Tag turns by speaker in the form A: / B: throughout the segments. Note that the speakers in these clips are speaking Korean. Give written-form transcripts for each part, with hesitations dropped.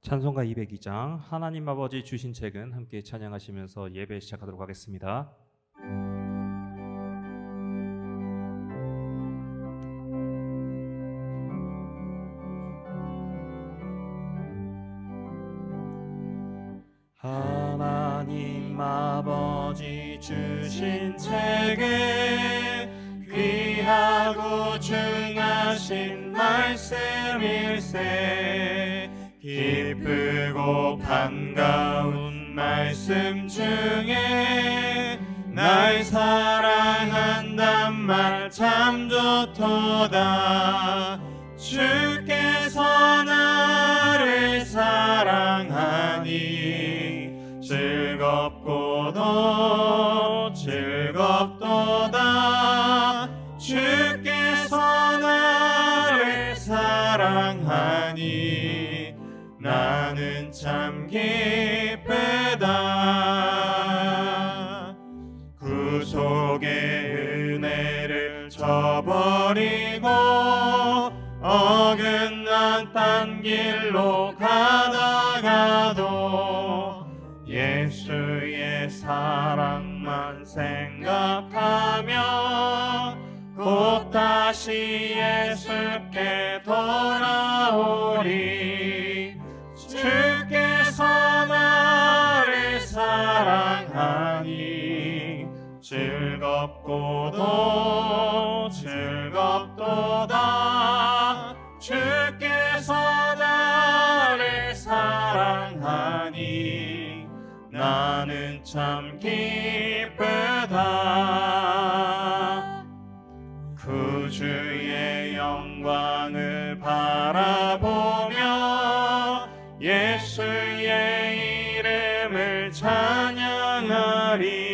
A: 찬송가 202장 하나님 아버지 주신 책은 함께 찬양하시면서 예배 시작하도록 하겠습니다. 하나님 아버지 주신 책에 귀하고 중하신 말씀일세. 기쁘고 반가운 말씀 중에 날 사랑한단 말 참 좋도다. 주께서 나를 사랑하니 즐겁고도 즐겁도다. 주께서 나를 사랑하니 나는 참 기쁘다. 구속의 은혜를 저버리고 어긋난 딴 길로 가다가도 예수의 사랑만 생각하며 곧 다시 예수께 돌아오리. 주께서 나를 사랑하니 즐겁고도 즐겁도다. 주께서 나를 사랑하니 나는 참 기쁘다. 구주의 영광을 바라보며 예수의 이름을 찬양하리.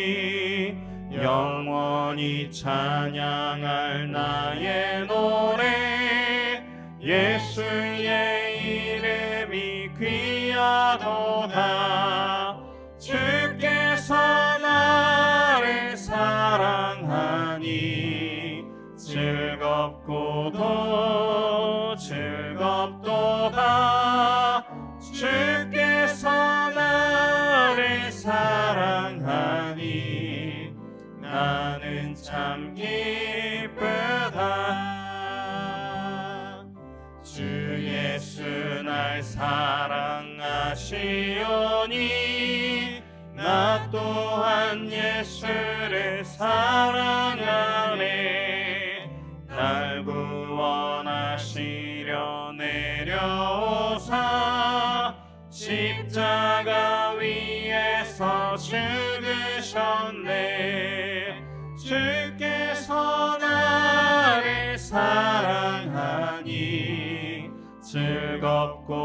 A: 영원히 찬양할 나의 노래 예수의 이름이 귀하도다. 주께서 나를 사랑하니 즐겁고도 즐겁도다. 주께서 나를 사랑하니 나는 참 기쁘다. 주 예수 날 사랑하시오니 나 또한 예수를 사랑하네. 날 구원하시려 내려오사 십자가 위에서 죽으셨네. 주께서 나를 사랑하니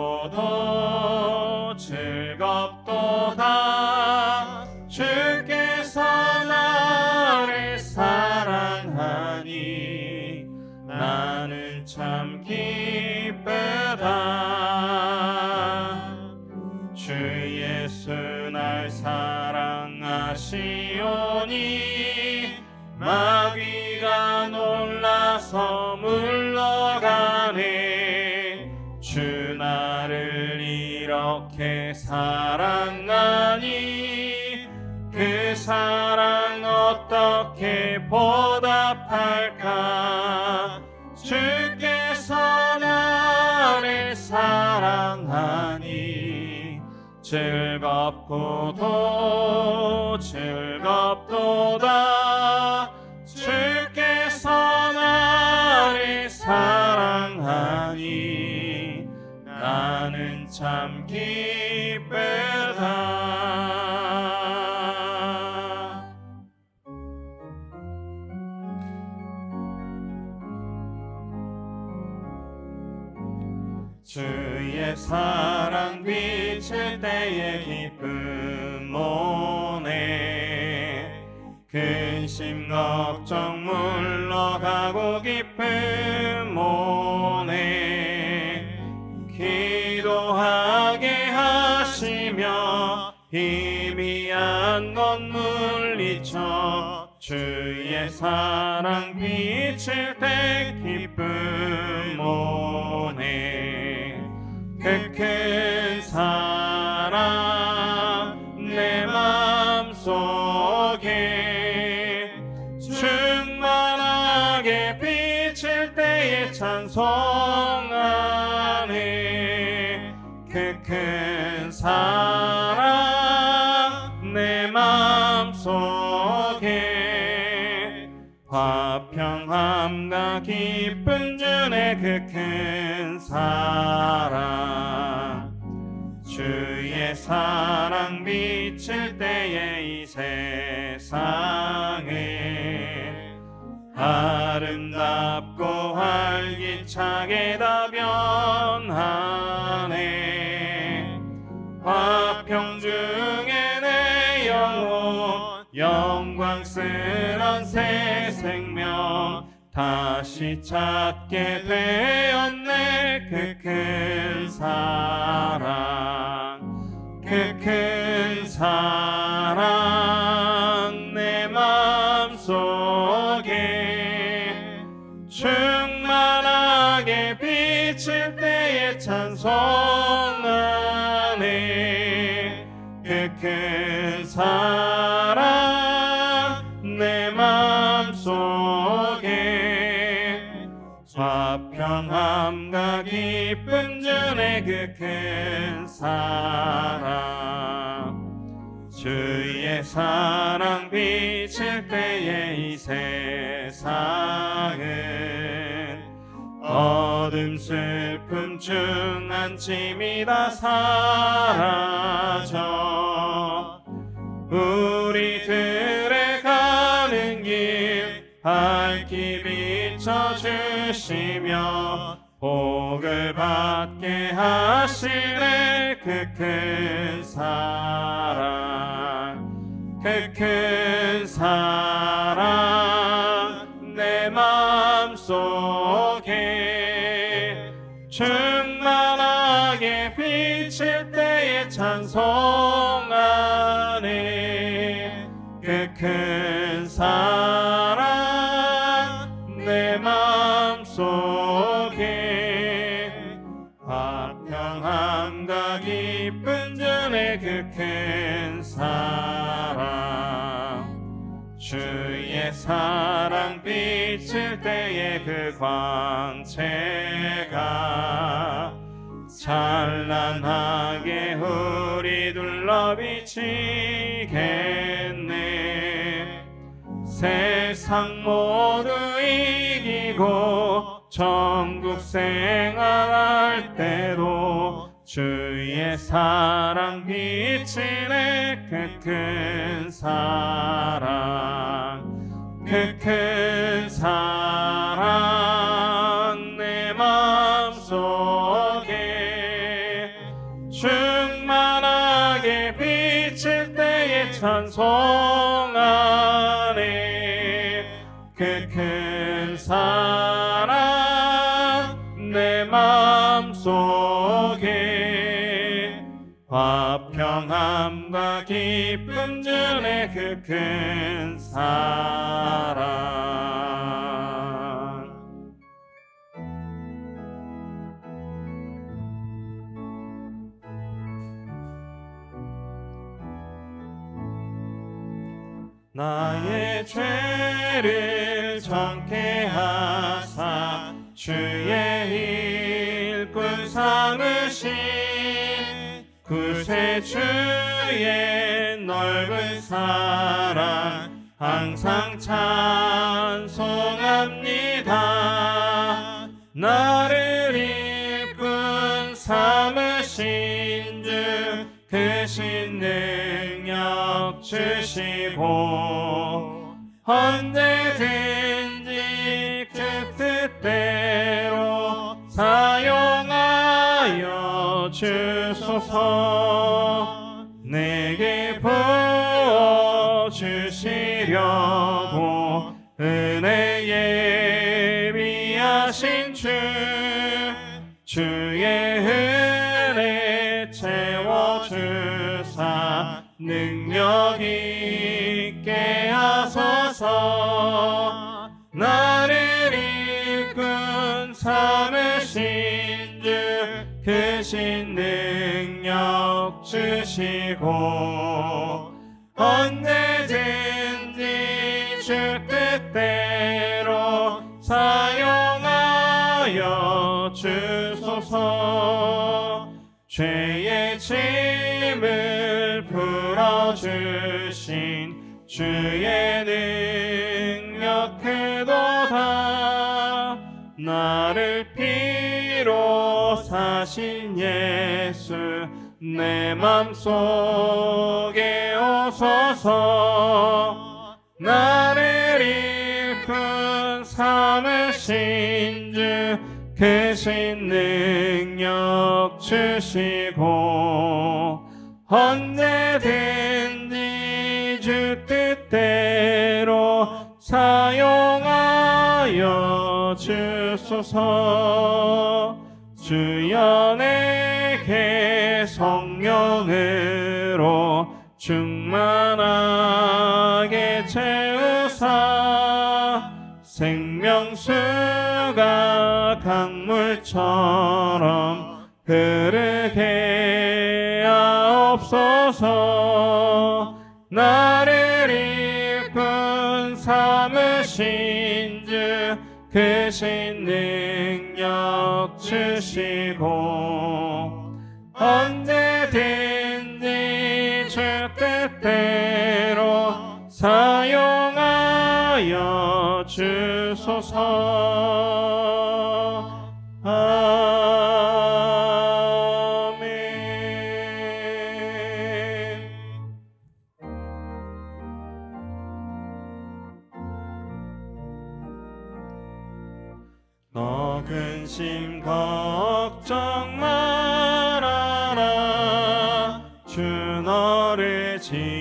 A: 즐겁고도 즐겁도다. 주께서 나를 사랑하니 나는 참 기쁘다. 주 예수 날 사랑하시오니 마귀가 놀라서 물러가네. 주 나를 이렇게 사랑하니 그 사랑 어떻게 보답할까. 주께서 나를 사랑하니 즐겁고도 즐겁도다. 주께서 나를 사랑하니 나는 참 기쁘다. 주의 사랑 비칠 때의 기쁨 오네. 근심 걱정 물러가고 기쁨 오네. 기도하게 하시며 희미한 것 물리쳐 주의 사랑 비칠 때 기쁨 오네. 그 큰 사랑 내 맘속에 충만하게 비칠 때에 찬송하네. 그 큰 사랑 내 맘속에 화평함과 기쁨 주네. 그 큰 사랑 주의 사랑 비칠 때에 이 세상에 아름답고 활기차게 다 변하네. 화평 중에 내 영혼 영광스런 새 생명 다시 찾게 되었네. 그 큰 사랑 그 큰 사랑 내 맘속에 충만하게 비칠 때에 찬송하네. 그 큰 사랑 내 맘속에 화평함과 기쁨 주네. 그 큰 사랑 주의 사랑 비칠 때에 이 세상은 어둠 슬픔 중한짐이 다 사라져 우리들의 가는 길 밝히 비춰주시며 복을 받게 하시네. 그 큰 사랑 그 큰 사랑 내 맘속에 충만하게 비칠 때에 찬송하네. 그 큰 사랑 내 맘속에 화평함과 기쁨 주네. 그 큰 사랑 주의 사랑 비칠 때에 그 광채가 찬란하게 우리 둘러 비치겠네. 세상 모두 이기고 천국 생활할 때도 주의 사랑 비치네. 그 큰 사랑 그 큰 사랑 내 맘속에 충만하게 비칠 때에 찬송하네. 그 큰 사랑 내 맘속에 화평함과 기쁨 주네. 그 큰 사랑 나의 죄를 정케 하사 주의 일꾼 삼으신 구세주의 넓은 사랑 항상 찬송합니다. 나를 일꾼 삼으신 주 크신 능력 주시고 언제든지 그 뜻대로 사용하여 주소서. 내게 부어주시려고 은혜 예비하신 주의 은혜 채워주사 능력 있게 하소서. 나를 일꾼 삼으신 주 그
B: 크신 능력 주시고 언제든지 주 뜻대로 사용하여 주소서. 죄의 짐을 풀어주신 주의 능력 크도다. 나를 피로 사신 예수 내 맘속에 오소서. 나를 일꾼 삼으신 주 크신 능력 주시고 언제든지 주 뜻대로 사용하여 주소서. 주여 내게 성령으로 충만하게 채우사 생명수가 강물처럼 흐르게 하옵소서. 나를 일꾼 삼으신 주 크신 능력 주시고 언제든지 주 뜻대로 사용하여 주소서. 아멘. 너 근심 걱정 말아라. 주 너를 지키리.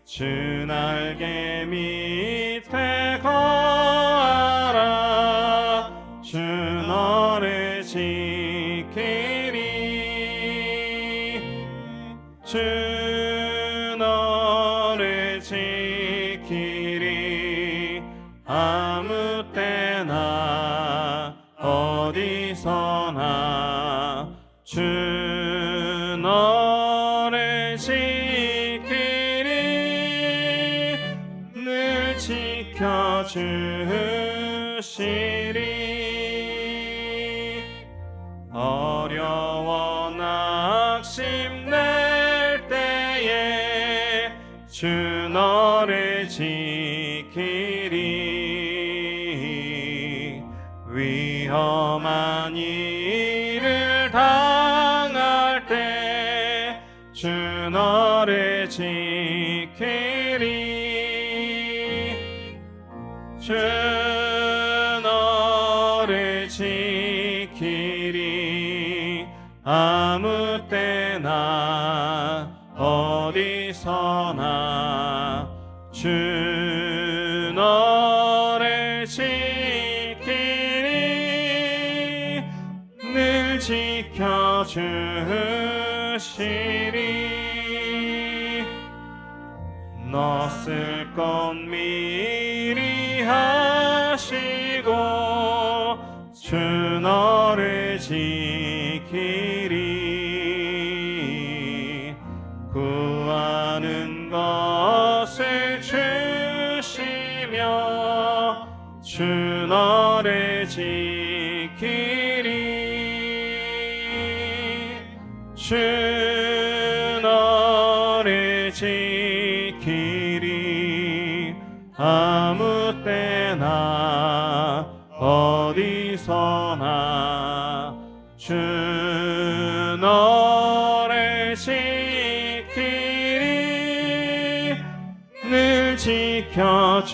B: 주 날개 밑에 거하라. 주 너를 지키리. 주 너를 지키리. 아무 때나 어디서나 주 너를 지키리. 늘 지켜주시리. 어려워 낙심될 때에 주 너를 지키리. 위험한 일을 당할 때 주 너를 지키리. 주 너를 지키리. 아무 때나 어디서나 주 너를 지키리. 늘 지켜주시리. 너 쓸 것 미리 하시고 주 너를 지키리. 구하는 것을 주시며 주 너를 지키리. 주 너를 지키리. 아무 때나 어디서나 주 너를 지키리. 늘 지켜주시리.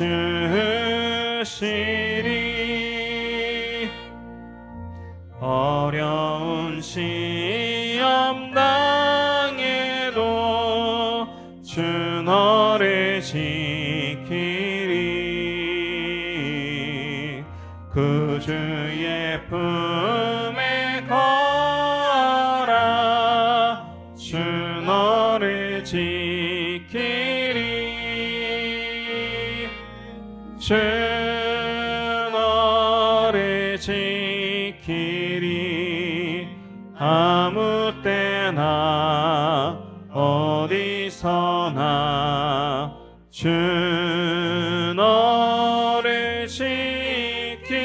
B: 어려운 시험 당해도 주 너를 지키리. 그 주의 품에 거하라. 주 너를 지키리. 주 너를 지키리. 일이 아무 때나 어디서나 주 너를 지키리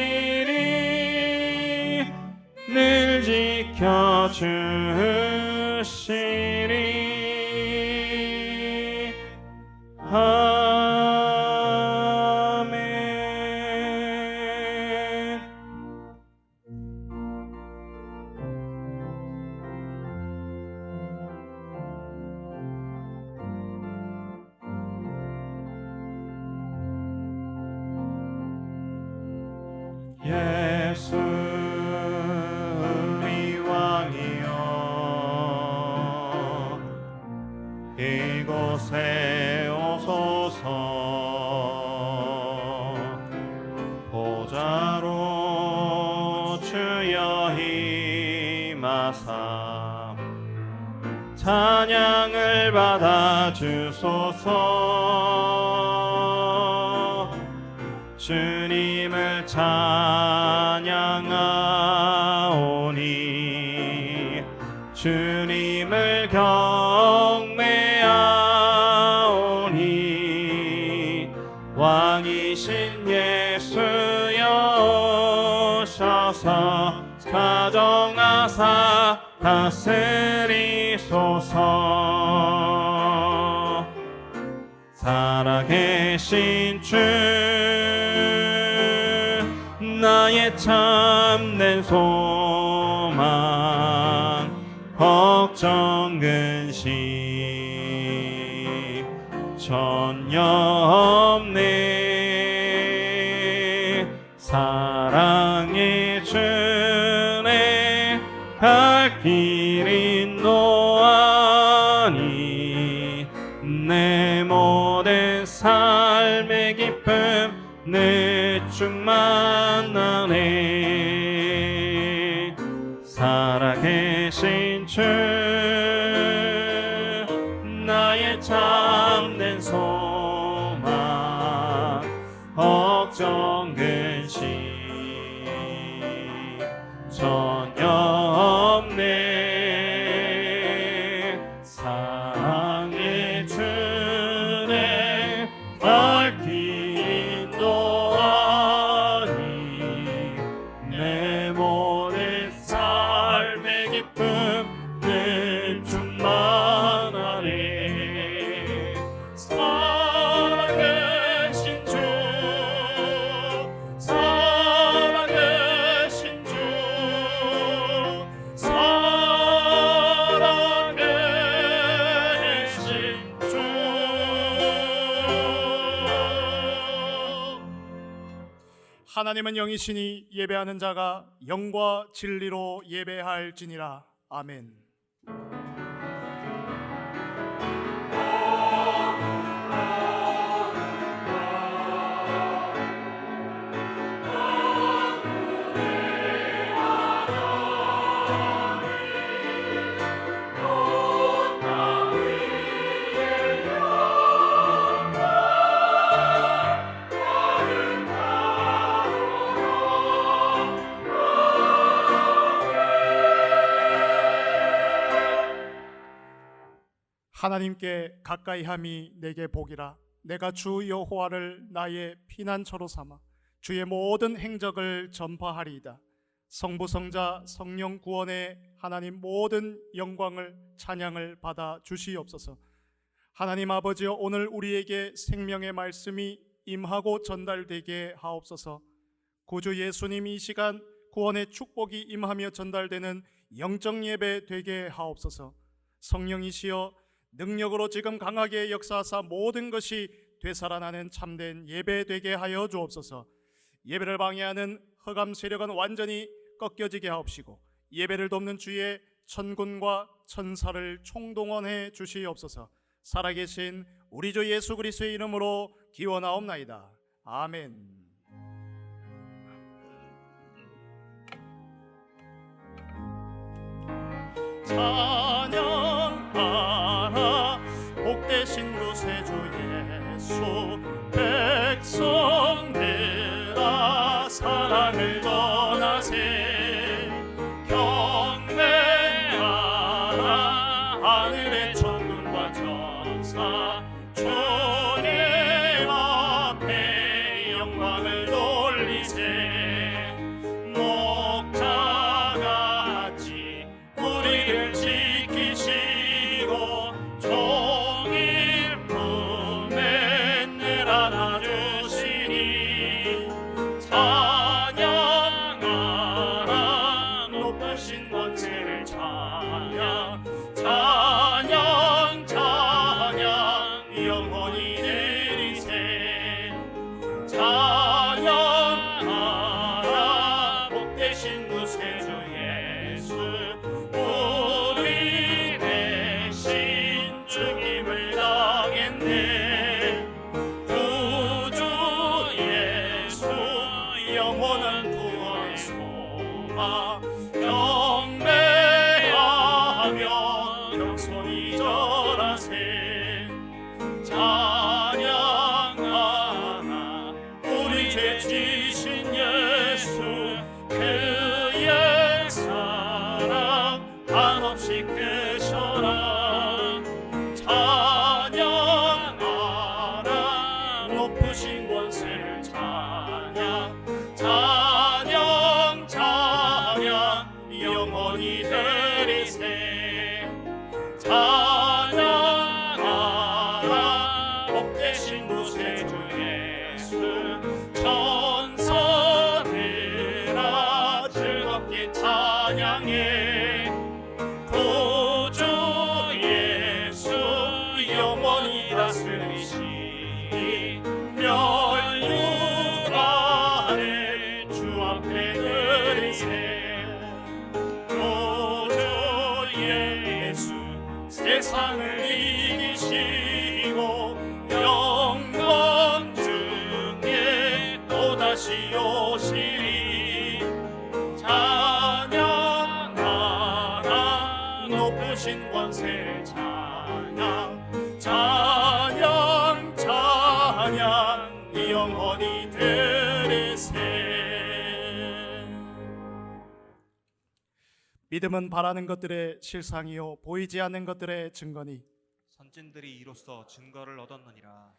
B: 늘 지켜주시리 아멘. 예수 우리 왕이여 이곳에 오소서 보좌로 주여 임하사 찬양을 받아 주소서 주님을 찬양하오니 주님을 경배하오니 왕이신 예수여 오셔서 가정하사 다스리소서 살아계신 주 나의 참된 소망 걱정 근심 전혀 없네 사랑의 주네 갈 길이 노하니 내 모든 삶의 기쁨 늘 충만하네 살아계신 주 나의 참된 소망 걱정 근심 전혀 없네 사랑의 주네 갈 길이 노하니 내 모든 삶의 기쁨 늘 충만하네 살아계신 주 살아계신 주 살아계신 주
C: 하나님은 영이시니 예배하는 자가 영과 진리로 예배할지니라. 아멘. 하나님께 가까이함이 내게 복이라. 내가 주 여호와를 나의 피난처로 삼아 주의 모든 행적을 전파하리이다. 성부 성자 성령 구원의 하나님 모든 영광을 찬양을 받아 주시옵소서. 하나님 아버지여 오늘 우리에게 생명의 말씀이 임하고 전달되게 하옵소서. 구주 예수님 이 시간 구원의 축복이 임하며 전달되는 영적 예배 되게 하옵소서. 성령이시여 능력으로 지금 강하게 역사하사 모든 것이 되살아나는 참된 예배 되게 하여 주옵소서. 예배를 방해하는 흑암 세력은 완전히 꺾여지게 하옵시고 예배를 돕는 주의 천군과 천사를 총동원해 주시옵소서. 살아계신 우리 주 예수 그리스도의 이름으로 기원하옵나이다. 아멘. 찬양하라 복되신 구세주 예수 백성들아 사랑을 전하세
B: 높으신 권세를 찬양 찬양 찬양 영원히 드리세 찬양하라 복되신 구세주 예수 우리 대신 죽임을 당했네 구주 예수 영원한 구원의 소망 경배하며 경손히 절하세 찬양하라 우리 죄 지신 예수 그의 사랑 한없이 끄셔라 찬양하라 높으신 권세를 찬양 찬양 찬양 영원히 드리세 찬양하라 복되신 구세주 예수 천사들아 즐겁게 찬양해 구주 예수 영원히 다스리시 멸류관을 주 앞에 드리세 구주 예수 세상을 이기시고 영광 중에 또다시 오시리 찬양하라 높으신 권세를 찬양 찬양 찬양 영원히 드리세
C: 믿음은 바라는 것들의 실상이요 보이지 않는 것들의 증거니
A: 선진들이 이로써 증거를 얻었느니라.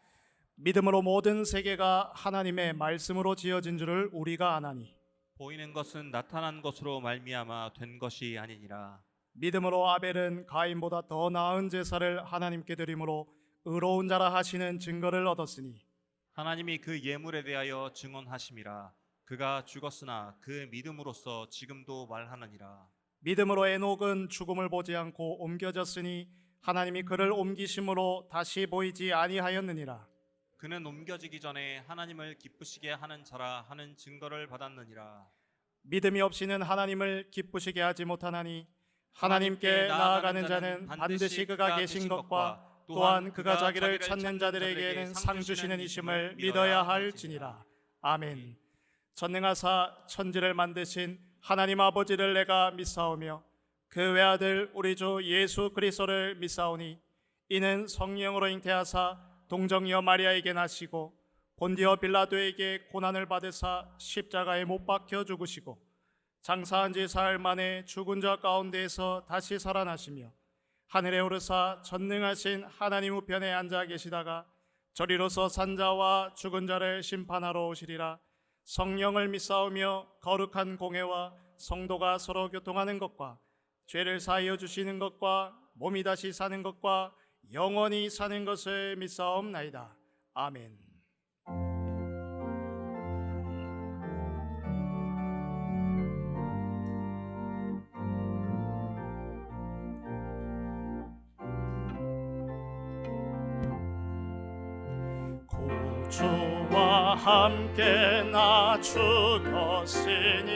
C: 믿음으로 모든 세계가 하나님의 말씀으로 지어진 줄을 우리가 아나니
A: 보이는 것은 나타난 것으로 말미암아 된 것이 아니니라.
C: 믿음으로 아벨은 가인보다 더 나은 제사를 하나님께 드림으로 의로운 자라 하시는 증거를 얻었으니
A: 하나님이 그 예물에 대하여 증언하심이라. 그가 죽었으나 그 믿음으로써 지금도 말하느니라.
C: 믿음으로 에녹은 죽음을 보지 않고 옮겨졌으니 하나님이 그를 옮기심으로 다시 보이지 아니하였느니라.
A: 그는 옮겨지기 전에 하나님을 기쁘시게 하는 자라 하는 증거를 받았느니라.
C: 믿음이 없이는 하나님을 기쁘시게 하지 못하나니 하나님께 나아가는 자는 반드시 그가 계신 것과 또한 그가 자기를 찾는 자들에게는 상 주시는 이심을 믿어야 할지니라. 아멘. 전능하사 천지를 만드신 하나님 아버지를 내가 믿사오며 그 외아들 우리 주 예수 그리스도를 믿사오니 이는 성령으로 잉태하사 동정녀 마리아에게 나시고 본디오 빌라도에게 고난을 받으사 십자가에 못 박혀 죽으시고 장사한 지 사흘 만에 죽은 자 가운데에서 다시 살아나시며 하늘에 오르사 전능하신 하나님 우편에 앉아 계시다가 저리로서 산자와 죽은 자를 심판하러 오시리라. 성령을 믿사오며 거룩한 공회와 성도가 서로 교통하는 것과 죄를 사하여 주시는 것과 몸이 다시 사는 것과 영원히 사는 것을 믿사옵나이다. 아멘. 구주와 함께 나 죽었으니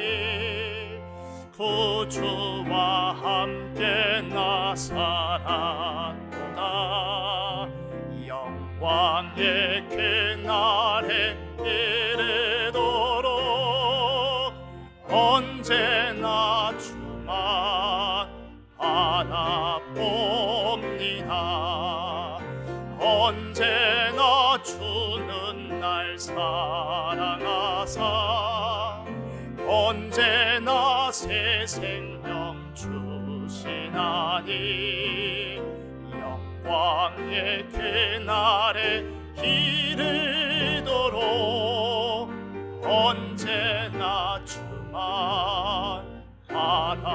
C: 구주와 함께 나 살았도다. 영광의 그날에 이르도록 언제나 주만 바라봅니다. 언제나 주는 날 사랑하사 언제나 새 생명 주시나니 영광의 그날에 이르도록 언제나 주만 바라봅니다.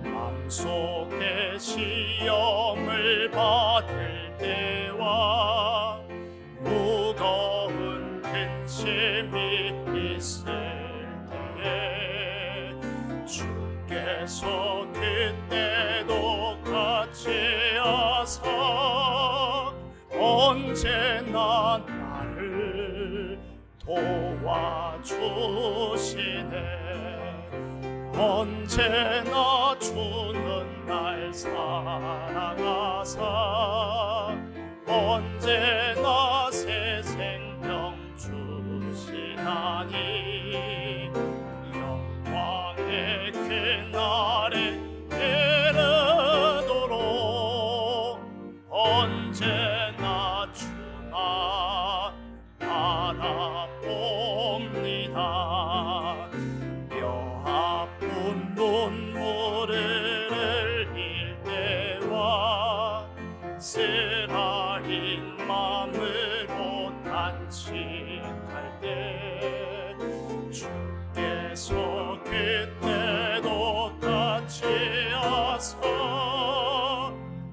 C: 마음속에 시험을 받을 때와 무거운 근심이 있을 때에
B: 주께서 그때도 같이 하사 언제나 나를 도와주시네. 언제나 주는 날 사랑하사 언제나 새 생명 주시나니 영광의 그날에 이르도록 언제나 주만 바라봅니다. 뼈 아픈 눈물을 흘릴 때와 쓰라린 마음으로 단식할 때 주께서 그때도 같이 하사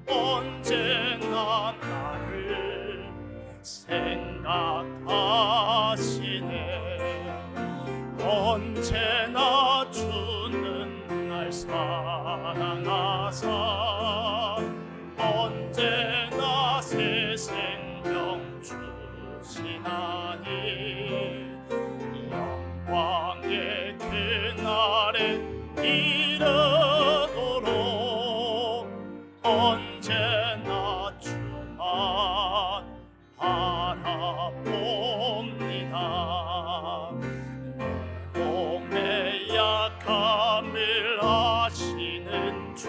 B: 언제나 나를 생각하시네. 언제나 주는 날 사랑하사 언제나 새 생명 주시나니 영광의 그날에 이르도록 언제나 주만 바라봅니다. 내 몸의 약함을 아시는 주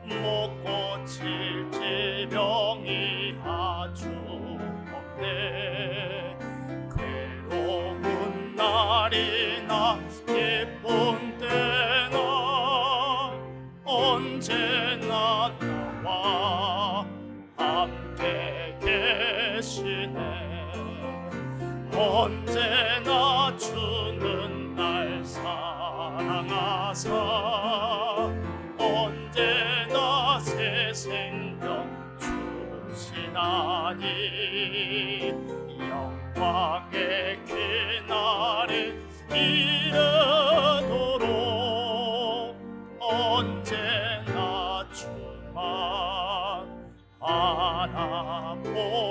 B: 못 고칠 질병이 아주 없네. 괴로운 날이나 기쁜 때나 언제나 나와 함께 계시네. 언제나 주는 날 사랑하사 언제나 새 생명 주시나니 영광의 그날에 이르도록 언제나 주만 바라봅니다.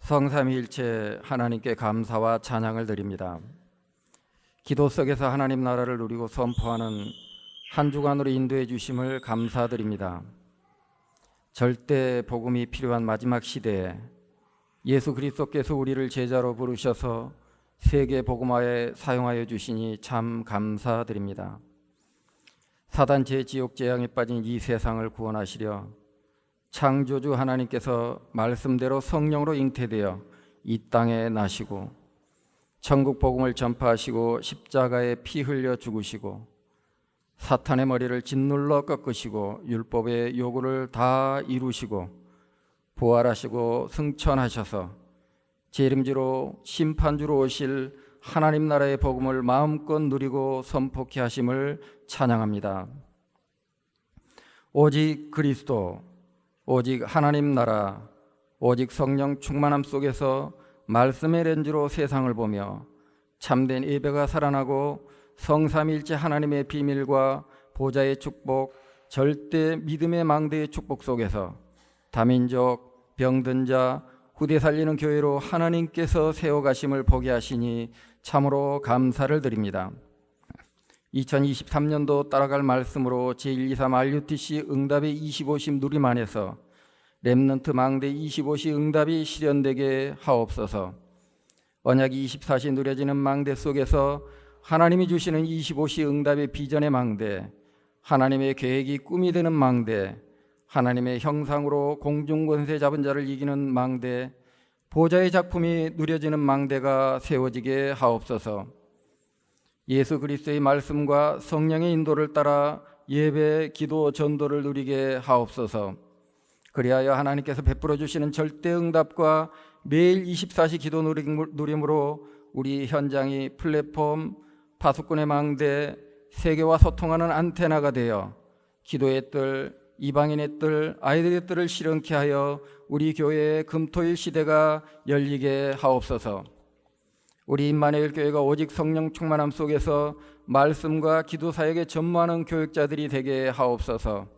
D: 성삼위일체 하나님께 감사와 찬양을 드립니다. 기도 속에서 하나님 나라를 누리고 선포하는 한 주간으로 인도해 주심을 감사드립니다. 절대 복음이 필요한 마지막 시대에 예수 그리스도께서 우리를 제자로 부르셔서 세계 복음화에 사용하여 주시니 참 감사드립니다. 사단 지옥 재앙에 빠진 이 세상을 구원하시려 창조주 하나님께서 말씀대로 성령으로 잉태되어 이 땅에 나시고 천국 복음을 전파하시고 십자가에 피 흘려 죽으시고 사탄의 머리를 짓눌러 꺾으시고 율법의 요구를 다 이루시고 부활하시고 승천하셔서 재림주로 심판주로 오실 하나님 나라의 복음을 마음껏 누리고 선포케 하심을 찬양합니다. 오직 그리스도, 오직 하나님 나라, 오직 성령 충만함 속에서 말씀의 렌즈로 세상을 보며 참된 예배가 살아나고 성삼일체 하나님의 비밀과 보좌의 축복, 절대 믿음의 망대의 축복 속에서 다민족, 병든 자, 후대 살리는 교회로 하나님께서 세워가심을 보게 하시니 참으로 감사를 드립니다. 2023년도 따라갈 말씀으로 제123 RUTC 응답의 25심 누림 안에서 렘넌트 망대 25시 응답이 실현되게 하옵소서. 언약이 24시 누려지는 망대 속에서 하나님이 주시는 25시 응답의 비전의 망대, 하나님의 계획이 꿈이 되는 망대, 하나님의 형상으로 공중권세 잡은 자를 이기는 망대, 보좌의 작품이 누려지는 망대가 세워지게 하옵소서. 예수 그리스도의 말씀과 성령의 인도를 따라 예배, 기도, 전도를 누리게 하옵소서. 그리하여 하나님께서 베풀어 주시는 절대 응답과 매일 24시 기도 누림으로 우리 현장이 플랫폼, 파수꾼의 망대, 세계와 소통하는 안테나가 되어 기도의 뜰, 이방인의 뜰, 아이들의 뜰을 실현케 하여 우리 교회의 금토일 시대가 열리게 하옵소서. 우리 임마누엘 교회가 오직 성령 충만함 속에서 말씀과 기도 사역에 전무하는 교육자들이 되게 하옵소서.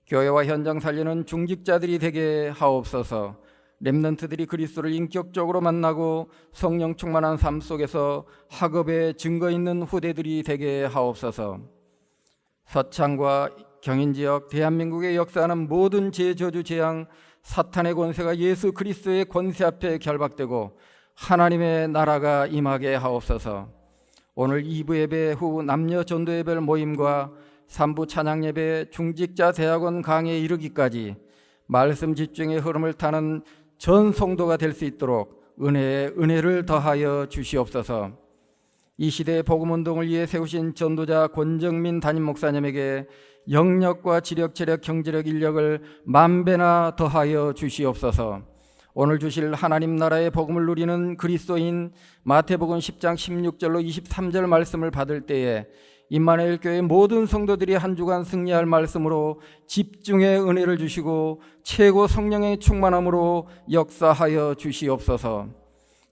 D: 교회와 현장 살리는 중직자들이 되게 하옵소서. 렘넌트들이 그리스도를 인격적으로 만나고 성령 충만한 삶 속에서 학업에 증거 있는 후대들이 되게 하옵소서. 서창과 경인지역 대한민국에 역사하는 모든 제저주 재앙 사탄의 권세가 예수 그리스도의 권세 앞에 결박되고 하나님의 나라가 임하게 하옵소서. 오늘 2부 예배 후 남녀 전도 예배 모임과 3부 찬양 예배 중직자 대학원 강의에 이르기까지 말씀 집중의 흐름을 타는 전 성도가 될 수 있도록 은혜에 은혜를 더하여 주시옵소서. 이 시대의 복음운동을 위해 세우신 전도자 권정민 담임 목사님에게 영력과 지력, 체력, 경제력, 인력을 만배나 더하여 주시옵소서. 오늘 주실 하나님 나라의 복음을 누리는 그리스도인 마태복음 10장 16절로 23절 말씀을 받을 때에 임마누엘 교회 모든 성도들이 한 주간 승리할 말씀으로 집중의 은혜를 주시고 최고 성령의 충만함으로 역사하여 주시옵소서.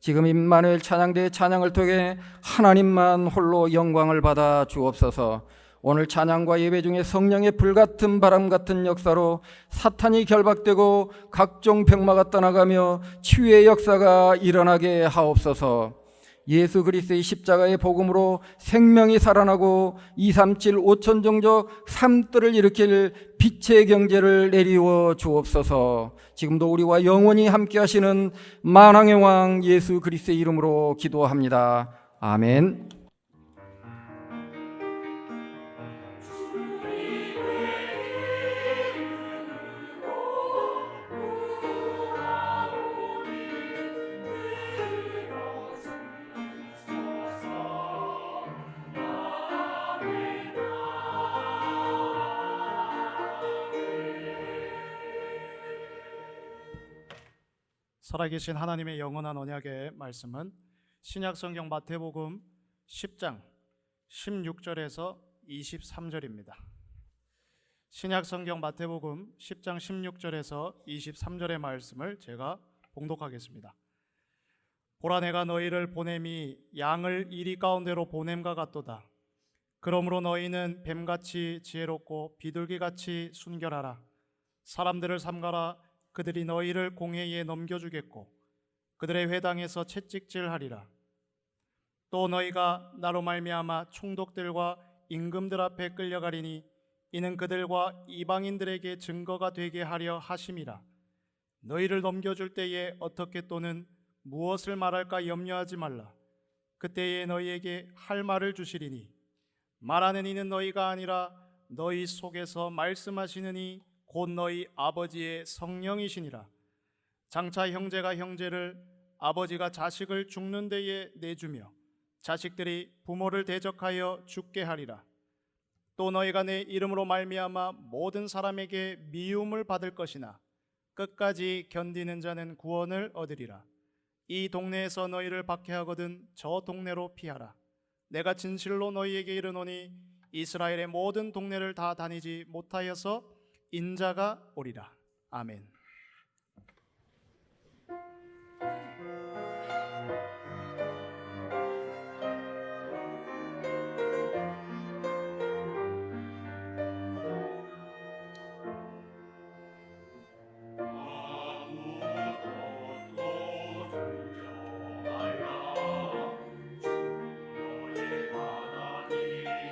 D: 지금 임마누엘 찬양대의 찬양을 통해 하나님만 홀로 영광을 받아 주옵소서. 오늘 찬양과 예배 중에 성령의 불같은 바람 같은 역사로 사탄이 결박되고 각종 병마가 떠나가며 치유의 역사가 일어나게 하옵소서. 예수 그리스도의 십자가의 복음으로 생명이 살아나고 237 5천 종족 삶들을 일으킬 빛의 경제를 내리워 주옵소서. 지금도 우리와 영원히 함께 하시는 만왕의 왕 예수 그리스도의 이름으로 기도합니다. 아멘.
C: 살아계신 하나님의 영원한 언약의 말씀은 신약성경 마태복음 10장 16절에서 23절입니다. 신약성경 마태복음 10장 16절에서 23절의 말씀을 제가 봉독하겠습니다. 보라, 내가 너희를 보냄이 양을 이리 가운데로 보냄과 같도다. 그러므로 너희는 뱀같이 지혜롭고 비둘기같이 순결하라. 사람들을 삼가라. 그들이 너희를 공회에 넘겨주겠고 그들의 회당에서 채찍질하리라. 또 너희가 나로 말미암아 총독들과 임금들 앞에 끌려가리니 이는 그들과 이방인들에게 증거가 되게 하려 하심이라. 너희를 넘겨줄 때에 어떻게 또는 무엇을 말할까 염려하지 말라. 그때에 너희에게 할 말을 주시리니 말하는 이는 너희가 아니라 너희 속에서 말씀하시는 이 곧 너희 아버지의 성령이시니라. 장차 형제가 형제를, 아버지가 자식을 죽는 데에 내주며 자식들이 부모를 대적하여 죽게 하리라. 또 너희가 내 이름으로 말미암아 모든 사람에게 미움을 받을 것이나 끝까지 견디는 자는 구원을 얻으리라. 이 동네에서 너희를 박해하거든 저 동네로 피하라. 내가 진실로 너희에게 이르노니 이스라엘의 모든 동네를 다 다니지 못하여서 인자가 오리라. 아멘.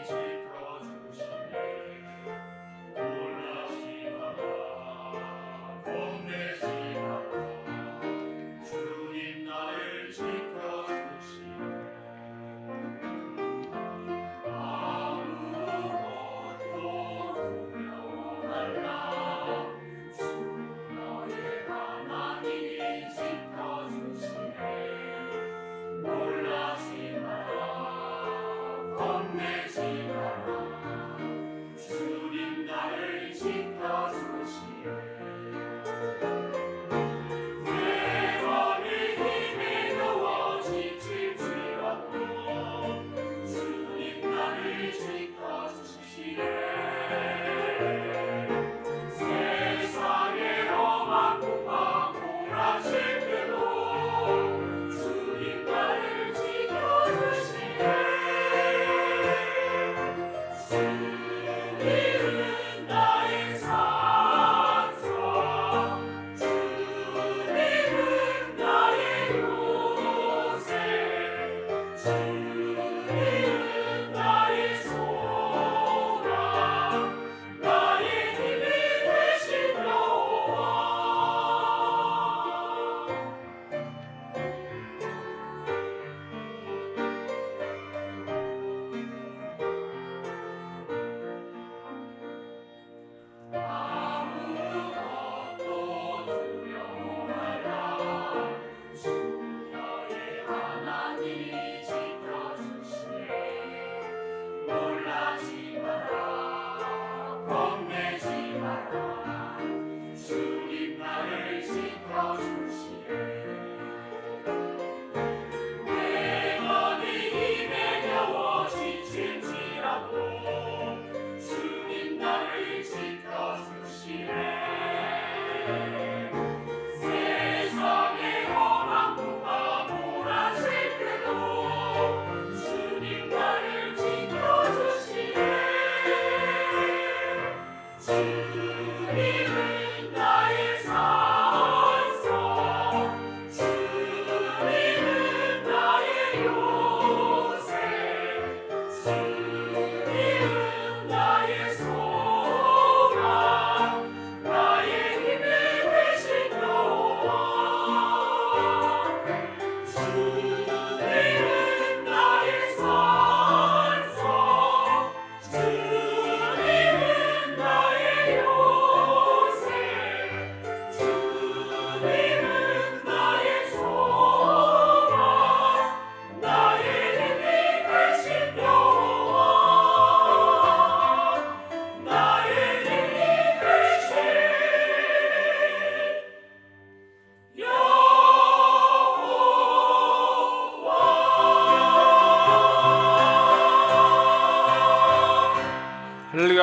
B: 주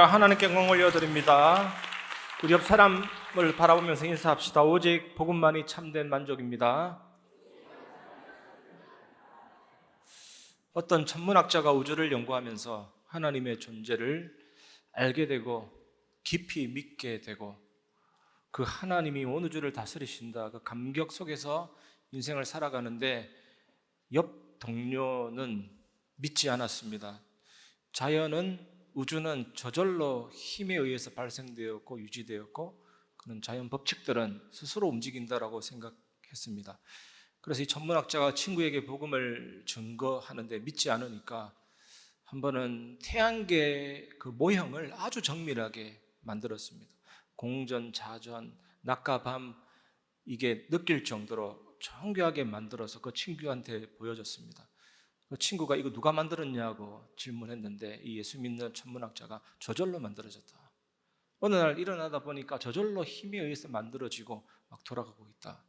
E: 우리가 하나님께 영광 올려드립니다. 우리 옆 사람을 바라보면서 인사합시다. 오직 복음만이 참된 만족입니다. 어떤 천문학자가 우주를 연구하면서 하나님의 존재를 알게 되고 깊이 믿게 되고 그 하나님이 온 우주를 다스리신다 그 감격 속에서 인생을 살아가는데 옆 동료는 믿지 않았습니다. 자연은 우주는 저절로 힘에 의해서 발생되었고 유지되었고 그런 자연 법칙들은 스스로 움직인다라고 생각했습니다. 그래서 이 천문학자가 친구에게 복음을 증거하는데 믿지 않으니까 한 번은 태양계 그 모형을 아주 정밀하게 만들었습니다. 공전, 자전, 낮과 밤 이게 느낄 정도로 정교하게 만들어서 그 친구한테 보여줬습니다. 그 친구가 이거 누가 만들었냐고 질문했는데 이 예수 믿는 천문학자가 저절로 만들어졌다. 어느 날 일어나다 보니까 저절로 힘에 의해서 만들어지고 막 돌아가고 있다.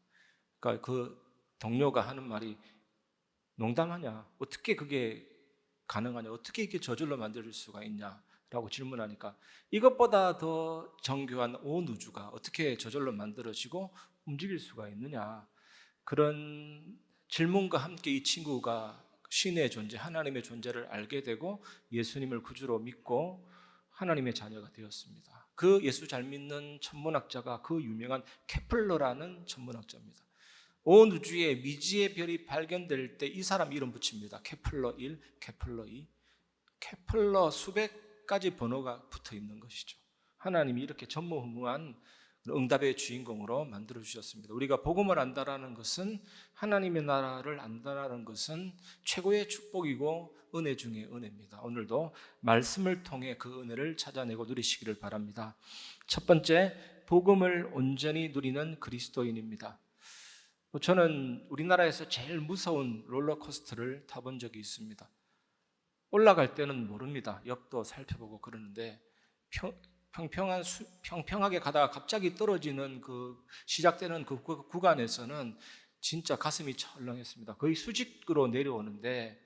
E: 그러니까 그 동료가 하는 말이 농담하냐? 어떻게 그게 가능하냐? 어떻게 이게 저절로 만들 수가 있냐? 라고 질문하니까 이것보다 더 정교한 온 우주가 어떻게 저절로 만들어지고 움직일 수가 있느냐? 그런 질문과 함께 이 친구가 신의 존재, 하나님의 존재를 알게 되고 예수님을 구주로 믿고 하나님의 자녀가 되었습니다. 그 예수 잘 믿는 천문학자가 그 유명한 케플러라는 천문학자입니다. 온 우주에 미지의 별이 발견될 때 이 사람 이름 붙입니다. 케플러 1, 케플러 2, 케플러 수백 가지 번호가 붙어 있는 것이죠. 하나님이 이렇게 전무후무한 응답의 주인공으로 만들어 주셨습니다. 우리가 복음을 안다라는 것은 하나님의 나라를 안다라는 것은 최고의 축복이고 은혜 중에 은혜입니다. 오늘도 말씀을 통해 그 은혜를 찾아내고 누리시기를 바랍니다. 첫 번째, 복음을 온전히 누리는 그리스도인입니다. 저는 우리나라에서 제일 무서운 롤러코스터를 타본 적이 있습니다. 올라갈 때는 모릅니다. 옆도 살펴보고 그러는데 평평하게 가다가 갑자기 떨어지는 그 시작되는 그 구간에서는 진짜 가슴이 철렁했습니다. 거의 수직으로 내려오는데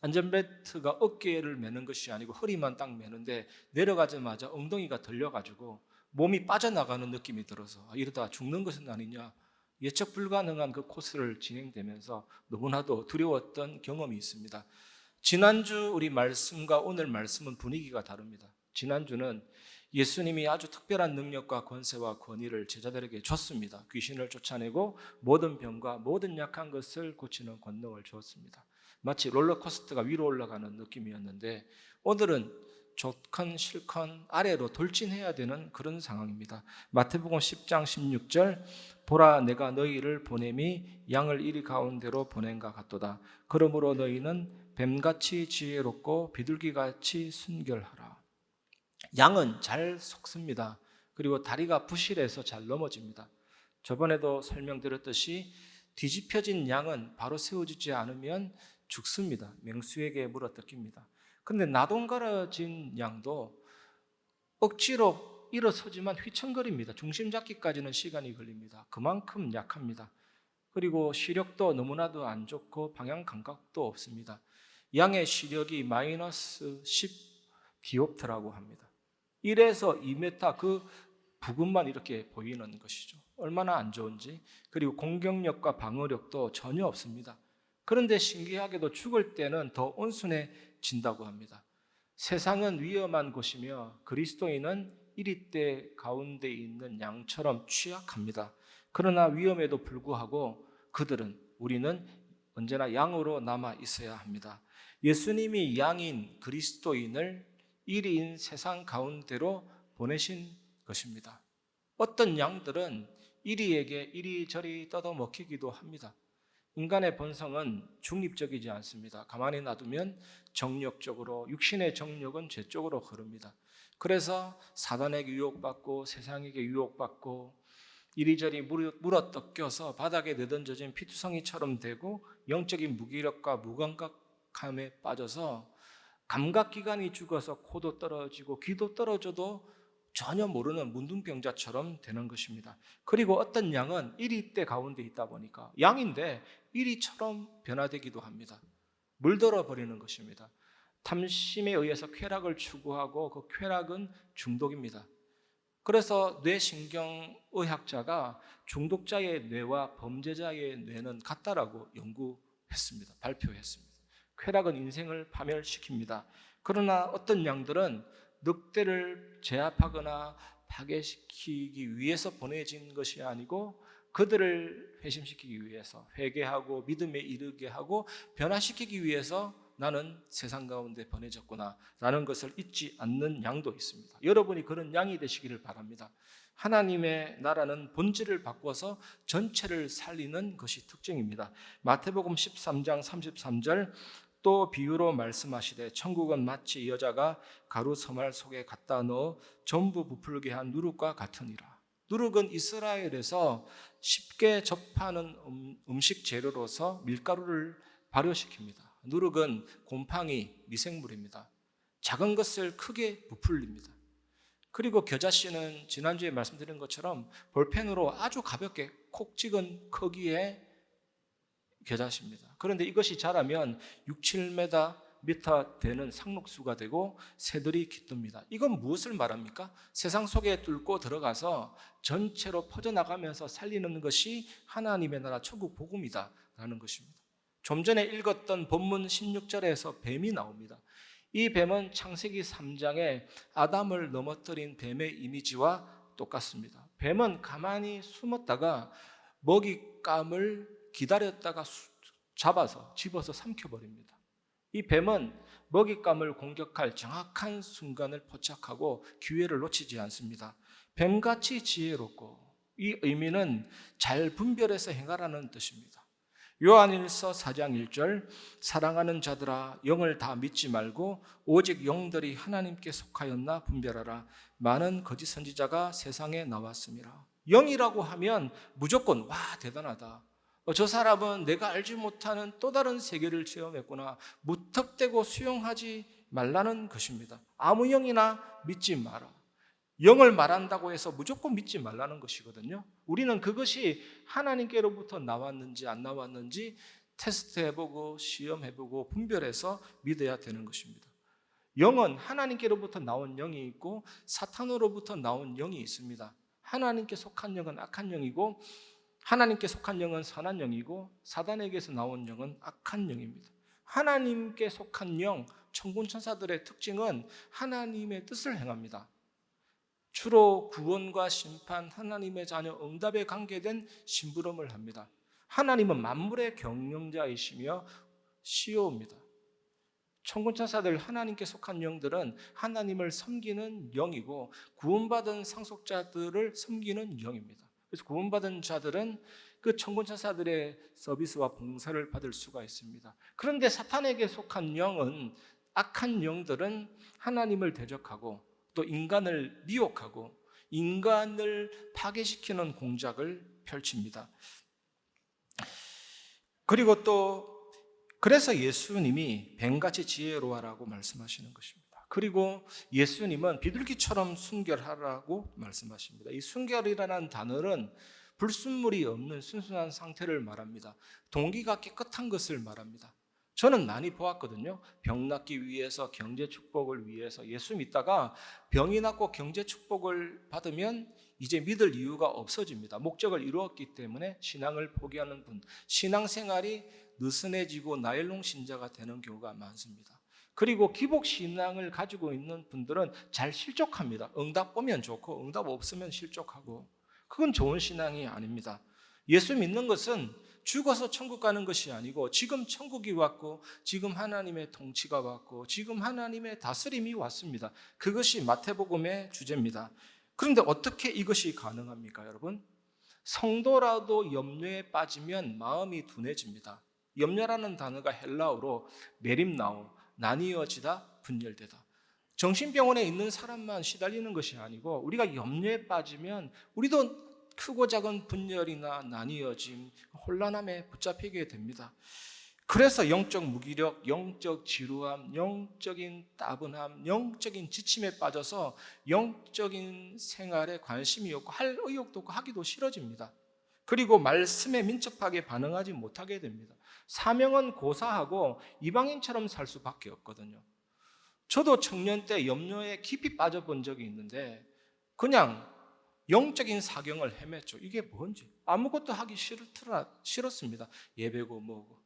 E: 안전벨트가 어깨를 매는 것이 아니고 허리만 딱 매는데 내려가자마자 엉덩이가 들려가지고 몸이 빠져나가는 느낌이 들어서 이러다 죽는 것은 아니냐, 예측 불가능한 그 코스를 진행되면서 너무나도 두려웠던 경험이 있습니다. 지난주 우리 말씀과 오늘 말씀은 분위기가 다릅니다. 지난주는 예수님이 아주 특별한 능력과 권세와 권위를 제자들에게 줬습니다. 귀신을 쫓아내고 모든 병과 모든 약한 것을 고치는 권능을 주었습니다. 마치 롤러코스터가 위로 올라가는 느낌이었는데 오늘은 좋건 싫건 아래로 돌진해야 되는 그런 상황입니다. 마태복음 10장 16절, 보라 내가 너희를 보냄이 양을 이리 가운데로 보낸가 같도다. 그러므로 너희는 뱀같이 지혜롭고 비둘기같이 순결하라. 양은 잘 속습니다. 그리고 다리가 부실해서 잘 넘어집니다. 저번에도 설명드렸듯이 뒤집혀진 양은 바로 세워지지 않으면 죽습니다. 맹수에게 물어뜯깁니다. 그런데 나동갈아진 양도 억지로 일어서지만 휘청거립니다. 중심 잡기까지는 시간이 걸립니다. 그만큼 약합니다. 그리고 시력도 너무나도 안 좋고 방향 감각도 없습니다. 양의 시력이 마이너스 10 디옵트라고 합니다. 1에서 2m 그 부근만 이렇게 보이는 것이죠. 얼마나 안 좋은지. 그리고 공격력과 방어력도 전혀 없습니다. 그런데 신기하게도 죽을 때는 더 온순해진다고 합니다. 세상은 위험한 곳이며 그리스도인은 이리때 가운데 있는 양처럼 취약합니다. 그러나 위험에도 불구하고 우리는 언제나 양으로 남아 있어야 합니다. 예수님이 양인 그리스도인을 이리인 세상 가운데로 보내신 것입니다. 어떤 양들은 이리에게 이리저리 뜯어먹히기도 합니다. 인간의 본성은 중립적이지 않습니다. 가만히 놔두면 정력적으로, 육신의 정력은 죄 쪽으로 흐릅니다. 그래서 사단에게 유혹받고 세상에게 유혹받고 이리저리 물어뜯겨서 바닥에 내던져진 피투성이처럼 되고 영적인 무기력과 무감각함에 빠져서 감각기관이 죽어서 코도 떨어지고 귀도 떨어져도 전혀 모르는 문둥병자처럼 되는 것입니다. 그리고 어떤 양은 이리때 가운데 있다 보니까 양인데 이리처럼 변화되기도 합니다. 물들어 버리는 것입니다. 탐심에 의해서 쾌락을 추구하고 그 쾌락은 중독입니다. 그래서 뇌신경의학자가 중독자의 뇌와 범죄자의 뇌는 같다라고 연구했습니다. 발표했습니다. 쾌락은 인생을 파멸시킵니다. 그러나 어떤 양들은 늑대를 제압하거나 파괴시키기 위해서 보내진 것이 아니고 그들을 회심시키기 위해서, 회개하고 믿음에 이르게 하고 변화시키기 위해서 나는 세상 가운데 보내졌구나 라는 것을 잊지 않는 양도 있습니다. 여러분이 그런 양이 되시기를 바랍니다. 하나님의 나라는 본질을 바꿔서 전체를 살리는 것이 특징입니다. 마태복음 13장 33절, 또 비유로 말씀하시되 천국은 마치 여자가 가루 서말 속에 갖다 넣어 전부 부풀게 한 누룩과 같으니라. 누룩은 이스라엘에서 쉽게 접하는 음식 재료로서 밀가루를 발효시킵니다. 누룩은 곰팡이, 미생물입니다. 작은 것을 크게 부풀립니다. 그리고 겨자씨는 지난주에 말씀드린 것처럼 볼펜으로 아주 가볍게 콕 찍은 크기의 겨자씨입니다. 그런데 이것이 자라면 6, 7m 되는 상록수가 되고 새들이 깃듭니다. 이건 무엇을 말합니까? 세상 속에 뚫고 들어가서 전체로 퍼져나가면서 살리는 것이 하나님의 나라 천국 복음이다 라는 것입니다. 좀 전에 읽었던 본문 16절에서 뱀이 나옵니다. 이 뱀은 창세기 3장에 아담을 넘어뜨린 뱀의 이미지와 똑같습니다. 뱀은 가만히 숨었다가 먹잇감을 기다렸다가 잡아서 집어서 삼켜버립니다. 이 뱀은 먹잇감을 공격할 정확한 순간을 포착하고 기회를 놓치지 않습니다. 뱀같이 지혜롭고, 이 의미는 잘 분별해서 행하라는 뜻입니다. 요한일서 4장 1절, 사랑하는 자들아 영을 다 믿지 말고 오직 영들이 하나님께 속하였나 분별하라. 많은 거짓 선지자가 세상에 나왔습니다. 영이라고 하면 무조건 와 대단하다, 저 사람은 내가 알지 못하는 또 다른 세계를 체험했구나, 무턱대고 수용하지 말라는 것입니다. 아무 영이나 믿지 마라. 영을 말한다고 해서 무조건 믿지 말라는 것이거든요. 우리는 그것이 하나님께로부터 나왔는지 안 나왔는지 테스트해보고 시험해보고 분별해서 믿어야 되는 것입니다. 영은 하나님께로부터 나온 영이 있고 사탄으로부터 나온 영이 있습니다. 하나님께 속한 영은 악한 영이고 하나님께 속한 영은 선한 영이고 사단에게서 나온 영은 악한 영입니다. 하나님께 속한 영, 천군 천사들의 특징은 하나님의 뜻을 행합니다. 주로 구원과 심판, 하나님의 자녀 응답에 관계된 심부름을 합니다. 하나님은 만물의 경영자이시며 CEO입니다. 천군 천사들, 하나님께 속한 영들은 하나님을 섬기는 영이고 구원받은 상속자들을 섬기는 영입니다. 그래서 구원받은 자들은 그 천군 천사들의 서비스와 봉사를 받을 수가 있습니다. 그런데 사탄에게 속한 영은, 악한 영들은 하나님을 대적하고 또 인간을 미혹하고 인간을 파괴시키는 공작을 펼칩니다. 그리고 또 그래서 예수님이 뱀같이 지혜로워라고 말씀하시는 것입니다. 그리고 예수님은 비둘기처럼 순결하라고 말씀하십니다. 이 순결이라는 단어는 불순물이 없는 순수한 상태를 말합니다. 동기가 깨끗한 것을 말합니다. 저는 많이 보았거든요. 병 낫기 위해서, 경제 축복을 위해서 예수 믿다가 병이 낫고 경제 축복을 받으면 이제 믿을 이유가 없어집니다. 목적을 이루었기 때문에 신앙을 포기하는 분, 신앙생활이 느슨해지고 나일론 신자가 되는 경우가 많습니다. 그리고 기복 신앙을 가지고 있는 분들은 잘 실족합니다. 응답 오면 좋고 응답 없으면 실족하고, 그건 좋은 신앙이 아닙니다. 예수 믿는 것은 죽어서 천국 가는 것이 아니고 지금 천국이 왔고 지금 하나님의 통치가 왔고 지금 하나님의 다스림이 왔습니다. 그것이 마태복음의 주제입니다. 그런데 어떻게 이것이 가능합니까, 여러분? 성도라도 염려에 빠지면 마음이 둔해집니다. 염려라는 단어가 헬라어로 메림나오, 나뉘어지다, 분열되다. 정신병원에 있는 사람만 시달리는 것이 아니고 우리가 염려에 빠지면 우리도 크고 작은 분열이나 나뉘어짐, 혼란함에 붙잡히게 됩니다. 그래서 영적 무기력, 영적 지루함, 영적인 따분함, 영적인 지침에 빠져서 영적인 생활에 관심이 없고 할 의욕도 없고 하기도 싫어집니다. 그리고 말씀에 민첩하게 반응하지 못하게 됩니다. 사명은 고사하고 이방인처럼 살 수밖에 없거든요. 저도 청년 때 염려에 깊이 빠져본 적이 있는데 그냥 영적인 사경을 헤맸죠. 이게 뭔지 아무것도 하기 싫었습니다. 예배고 뭐고.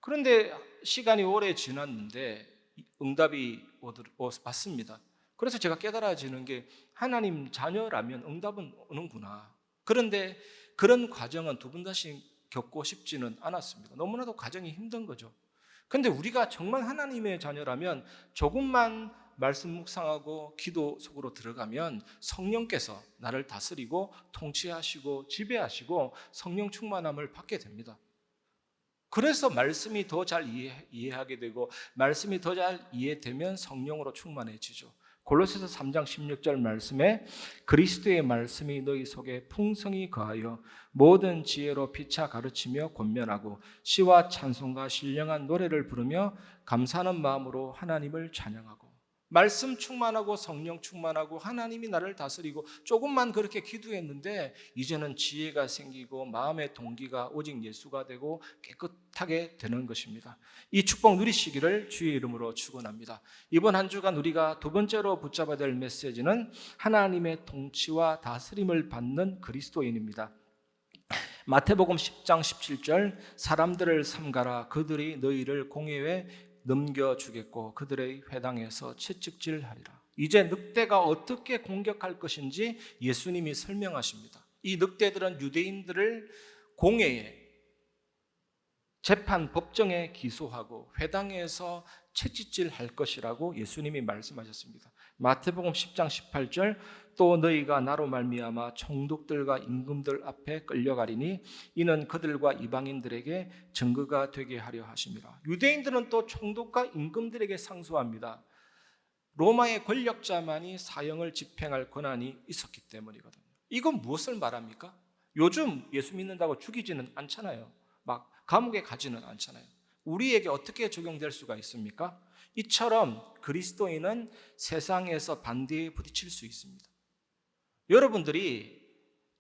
E: 그런데 시간이 오래 지났는데 응답이 왔습니다. 그래서 제가 깨달아지는 게 하나님 자녀라면 응답은 오는구나. 그런데 그런 과정은 두 번 다시 겪고 싶지는 않았습니다. 너무나도 과정이 힘든 거죠. 그런데 우리가 정말 하나님의 자녀라면 조금만 말씀 묵상하고 기도 속으로 들어가면 성령께서 나를 다스리고 통치하시고 지배하시고 성령 충만함을 받게 됩니다. 그래서 말씀이 더 잘 이해하게 되고 말씀이 더 잘 이해되면 성령으로 충만해지죠. 골로새서 3장 16절 말씀에 그리스도의 말씀이 너희 속에 풍성히 거하여 모든 지혜로 피차 가르치며 권면하고 시와 찬송과 신령한 노래를 부르며 감사하는 마음으로 하나님을 찬양하고. 말씀 충만하고 성령 충만하고 하나님이 나를 다스리고 조금만 그렇게 기도했는데 이제는 지혜가 생기고 마음의 동기가 오직 예수가 되고 깨끗하게 되는 것입니다. 이 축복 누리시기를 주의 이름으로 축원합니다. 이번 한 주간 우리가 두 번째로 붙잡아야 될 메시지는 하나님의 통치와 다스림을 받는 그리스도인입니다. 마태복음 10장 17절 사람들을 삼가라 그들이 너희를 공회에 넘겨주겠고 그들의 회당에서 채찍질하리라. 이제 늑대가 어떻게 공격할 것인지 예수님이 설명하십니다. 이 늑대들은 유대인들을 공회에 재판 법정에 기소하고 회당에서 채찍질할 것이라고 예수님이 말씀하셨습니다. 마태복음 10장 18절 또 너희가 나로 말미암아 총독들과 임금들 앞에 끌려가리니 이는 그들과 이방인들에게 증거가 되게 하려 하심이라. 유대인들은 또 총독과 임금들에게 상소합니다. 로마의 권력자만이 사형을 집행할 권한이 있었기 때문이거든요. 이건 무엇을 말합니까? 요즘 예수 믿는다고 죽이지는 않잖아요. 막 감옥에 가지는 않잖아요. 우리에게 어떻게 적용될 수가 있습니까? 이처럼 그리스도인은 세상에서 반대에 부딪힐 수 있습니다. 여러분들이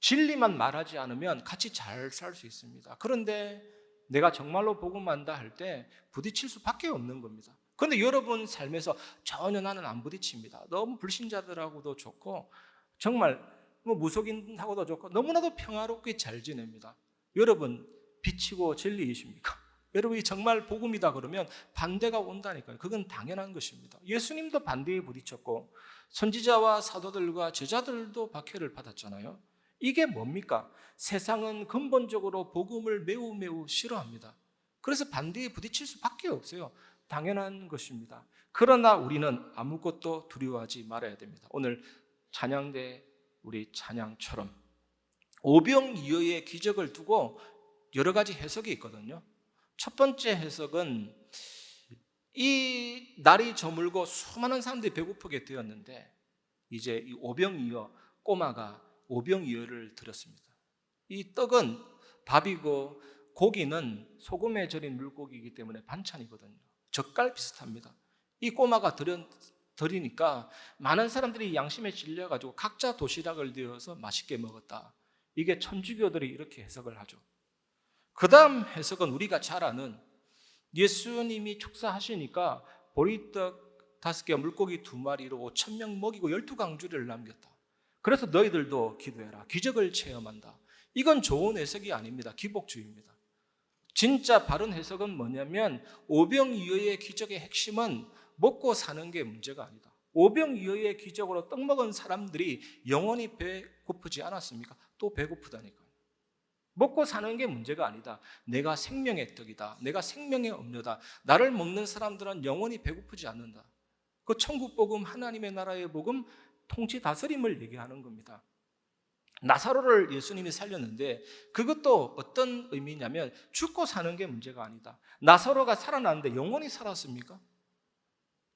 E: 진리만 말하지 않으면 같이 잘 살 수 있습니다. 그런데 내가 정말로 복음한다 할 때 부딪힐 수밖에 없는 겁니다. 그런데 여러분 삶에서 전혀 나는 안 부딪힙니다. 너무 불신자들하고도 좋고 정말 무속인하고도 좋고 너무나도 평화롭게 잘 지냅니다. 여러분 빛이고 진리이십니까? 여러분이 정말 복음이다 그러면 반대가 온다니까요. 그건 당연한 것입니다. 예수님도 반대에 부딪혔고 선지자와 사도들과 제자들도 박해를 받았잖아요. 이게 뭡니까? 세상은 근본적으로 복음을 매우 싫어합니다. 그래서 반대에 부딪힐 수밖에 없어요. 당연한 것입니다. 그러나 우리는 아무것도 두려워하지 말아야 됩니다. 오늘 찬양대 우리 찬양처럼 오병이어의 기적을 두고 여러 가지 해석이 있거든요. 첫 번째 해석은 이 날이 저물고 수많은 사람들이 배고프게 되었는데 이제 이 오병이어 꼬마가 오병이어를 드렸습니다. 이 떡은 밥이고 고기는 소금에 절인 물고기이기 때문에 반찬이거든요. 젓갈 비슷합니다. 이 꼬마가 드리니까 많은 사람들이 양심에 찔려가지고 각자 도시락을 내어서 맛있게 먹었다. 이게 천주교들이 이렇게 해석을 하죠. 그 다음 해석은 우리가 잘 아는 예수님이 축사하시니까 보리떡 5개 물고기 2마리로 5,000명 먹이고 12강주리를 남겼다. 그래서 너희들도 기도해라. 기적을 체험한다. 이건 좋은 해석이 아닙니다. 기복주의입니다. 진짜 바른 해석은 뭐냐면 오병이어의 기적의 핵심은 먹고 사는 게 문제가 아니다. 오병이어의 기적으로 떡 먹은 사람들이 영원히 배고프지 않았습니까? 또 배고프다니까요. 먹고 사는 게 문제가 아니다. 내가 생명의 떡이다. 내가 생명의 음료다. 나를 먹는 사람들은 영원히 배고프지 않는다. 그 천국 복음, 하나님의 나라의 복음, 통치 다스림을 얘기하는 겁니다. 나사로를 예수님이 살렸는데 그것도 어떤 의미냐면 죽고 사는 게 문제가 아니다. 나사로가 살아났는데 영원히 살았습니까?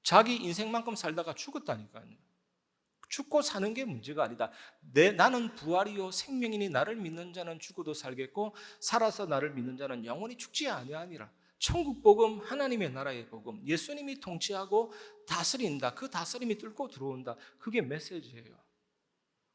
E: 자기 인생만큼 살다가 죽었다니까요. 죽고 사는 게 문제가 아니다. 나는 부활이요 생명이니 나를 믿는 자는 죽어도 살겠고 살아서 나를 믿는 자는 영원히 죽지 아니하니라. 천국 복음, 하나님의 나라의 복음, 예수님이 통치하고 다스린다. 그 다스림이 뚫고 들어온다. 그게 메시지예요.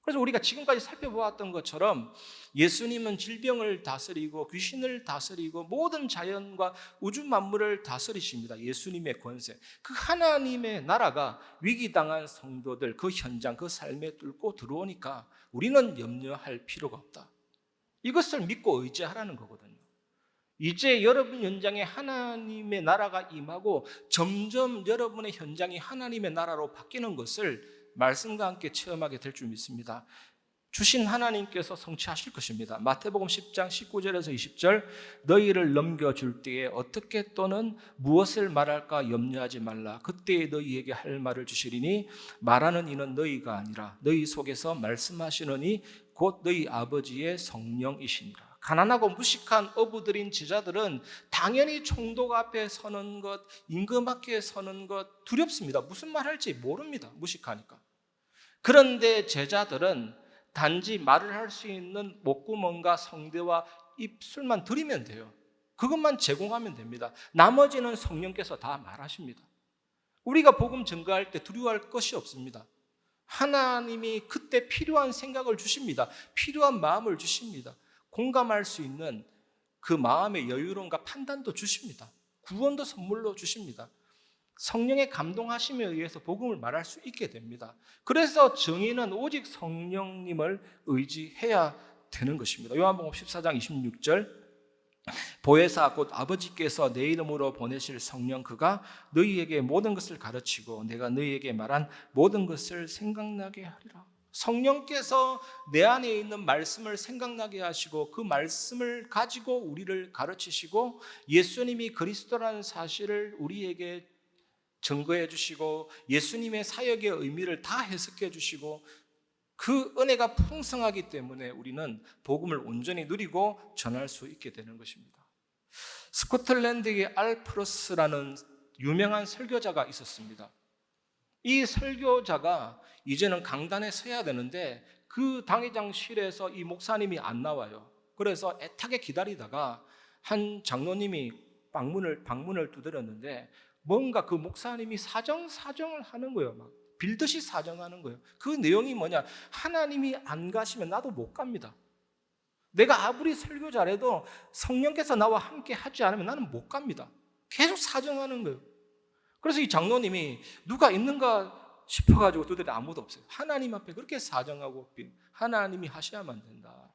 E: 그래서 우리가 지금까지 살펴보았던 것처럼 예수님은 질병을 다스리고 귀신을 다스리고 모든 자연과 우주 만물을 다스리십니다. 예수님의 권세, 그 하나님의 나라가 위기당한 성도들 그 현장, 그 삶에 뚫고 들어오니까 우리는 염려할 필요가 없다. 이것을 믿고 의지하라는 거거든요. 이제 여러분 현장에 하나님의 나라가 임하고 점점 여러분의 현장이 하나님의 나라로 바뀌는 것을 말씀과 함께 체험하게 될 줄 믿습니다. 주신 하나님께서 성취하실 것입니다. 마태복음 10장 19절에서 20절, 너희를 넘겨줄 때에 어떻게 또는 무엇을 말할까 염려하지 말라. 그때에 너희에게 할 말을 주시리니 말하는 이는 너희가 아니라 너희 속에서 말씀하시는 이 곧 너희 아버지의 성령이시니라. 가난하고 무식한 어부들인 제자들은 당연히 총독 앞에 서는 것, 임금 앞에 서는 것 두렵습니다. 무슨 말 할지 모릅니다. 무식하니까. 그런데 제자들은 단지 말을 할 수 있는 목구멍과 성대와 입술만 들이면 돼요. 그것만 제공하면 됩니다. 나머지는 성령께서 다 말하십니다. 우리가 복음 전가할 때 두려워할 것이 없습니다. 하나님이 그때 필요한 생각을 주십니다. 필요한 마음을 주십니다. 공감할 수 있는 그 마음의 여유로움과 판단도 주십니다. 구원도 선물로 주십니다. 성령의 감동하심에 의해서 복음을 말할 수 있게 됩니다. 그래서 정의는 오직 성령님을 의지해야 되는 것입니다. 요한복음 14장 26절, 보혜사 곧 아버지께서 내 이름으로 보내실 성령 그가 너희에게 모든 것을 가르치고 내가 너희에게 말한 모든 것을 생각나게 하리라. 성령께서 내 안에 있는 말씀을 생각나게 하시고 그 말씀을 가지고 우리를 가르치시고 예수님이 그리스도라는 사실을 우리에게 증거해 주시고 예수님의 사역의 의미를 다 해석해 주시고 그 은혜가 풍성하기 때문에 우리는 복음을 온전히 누리고 전할 수 있게 되는 것입니다. 스코틀랜드의 알프러스라는 유명한 설교자가 있었습니다. 이 설교자가 이제는 강단에 서야 되는데 그 당회장실에서 이 목사님이 안 나와요. 그래서 애타게 기다리다가 한 장로님이 방문을 두드렸는데 뭔가 그 목사님이 사정을 하는 거예요. 막 빌듯이 사정하는 거예요. 그 내용이 뭐냐? 하나님이 안 가시면 나도 못 갑니다. 내가 아무리 설교 잘해도 성령께서 나와 함께 하지 않으면 나는 못 갑니다. 계속 사정하는 거예요. 그래서 이 장로님이 누가 있는가 싶어가지고 도대체 아무도 없어요. 하나님 앞에 그렇게 사정하고 하나님이 하셔야만 된다.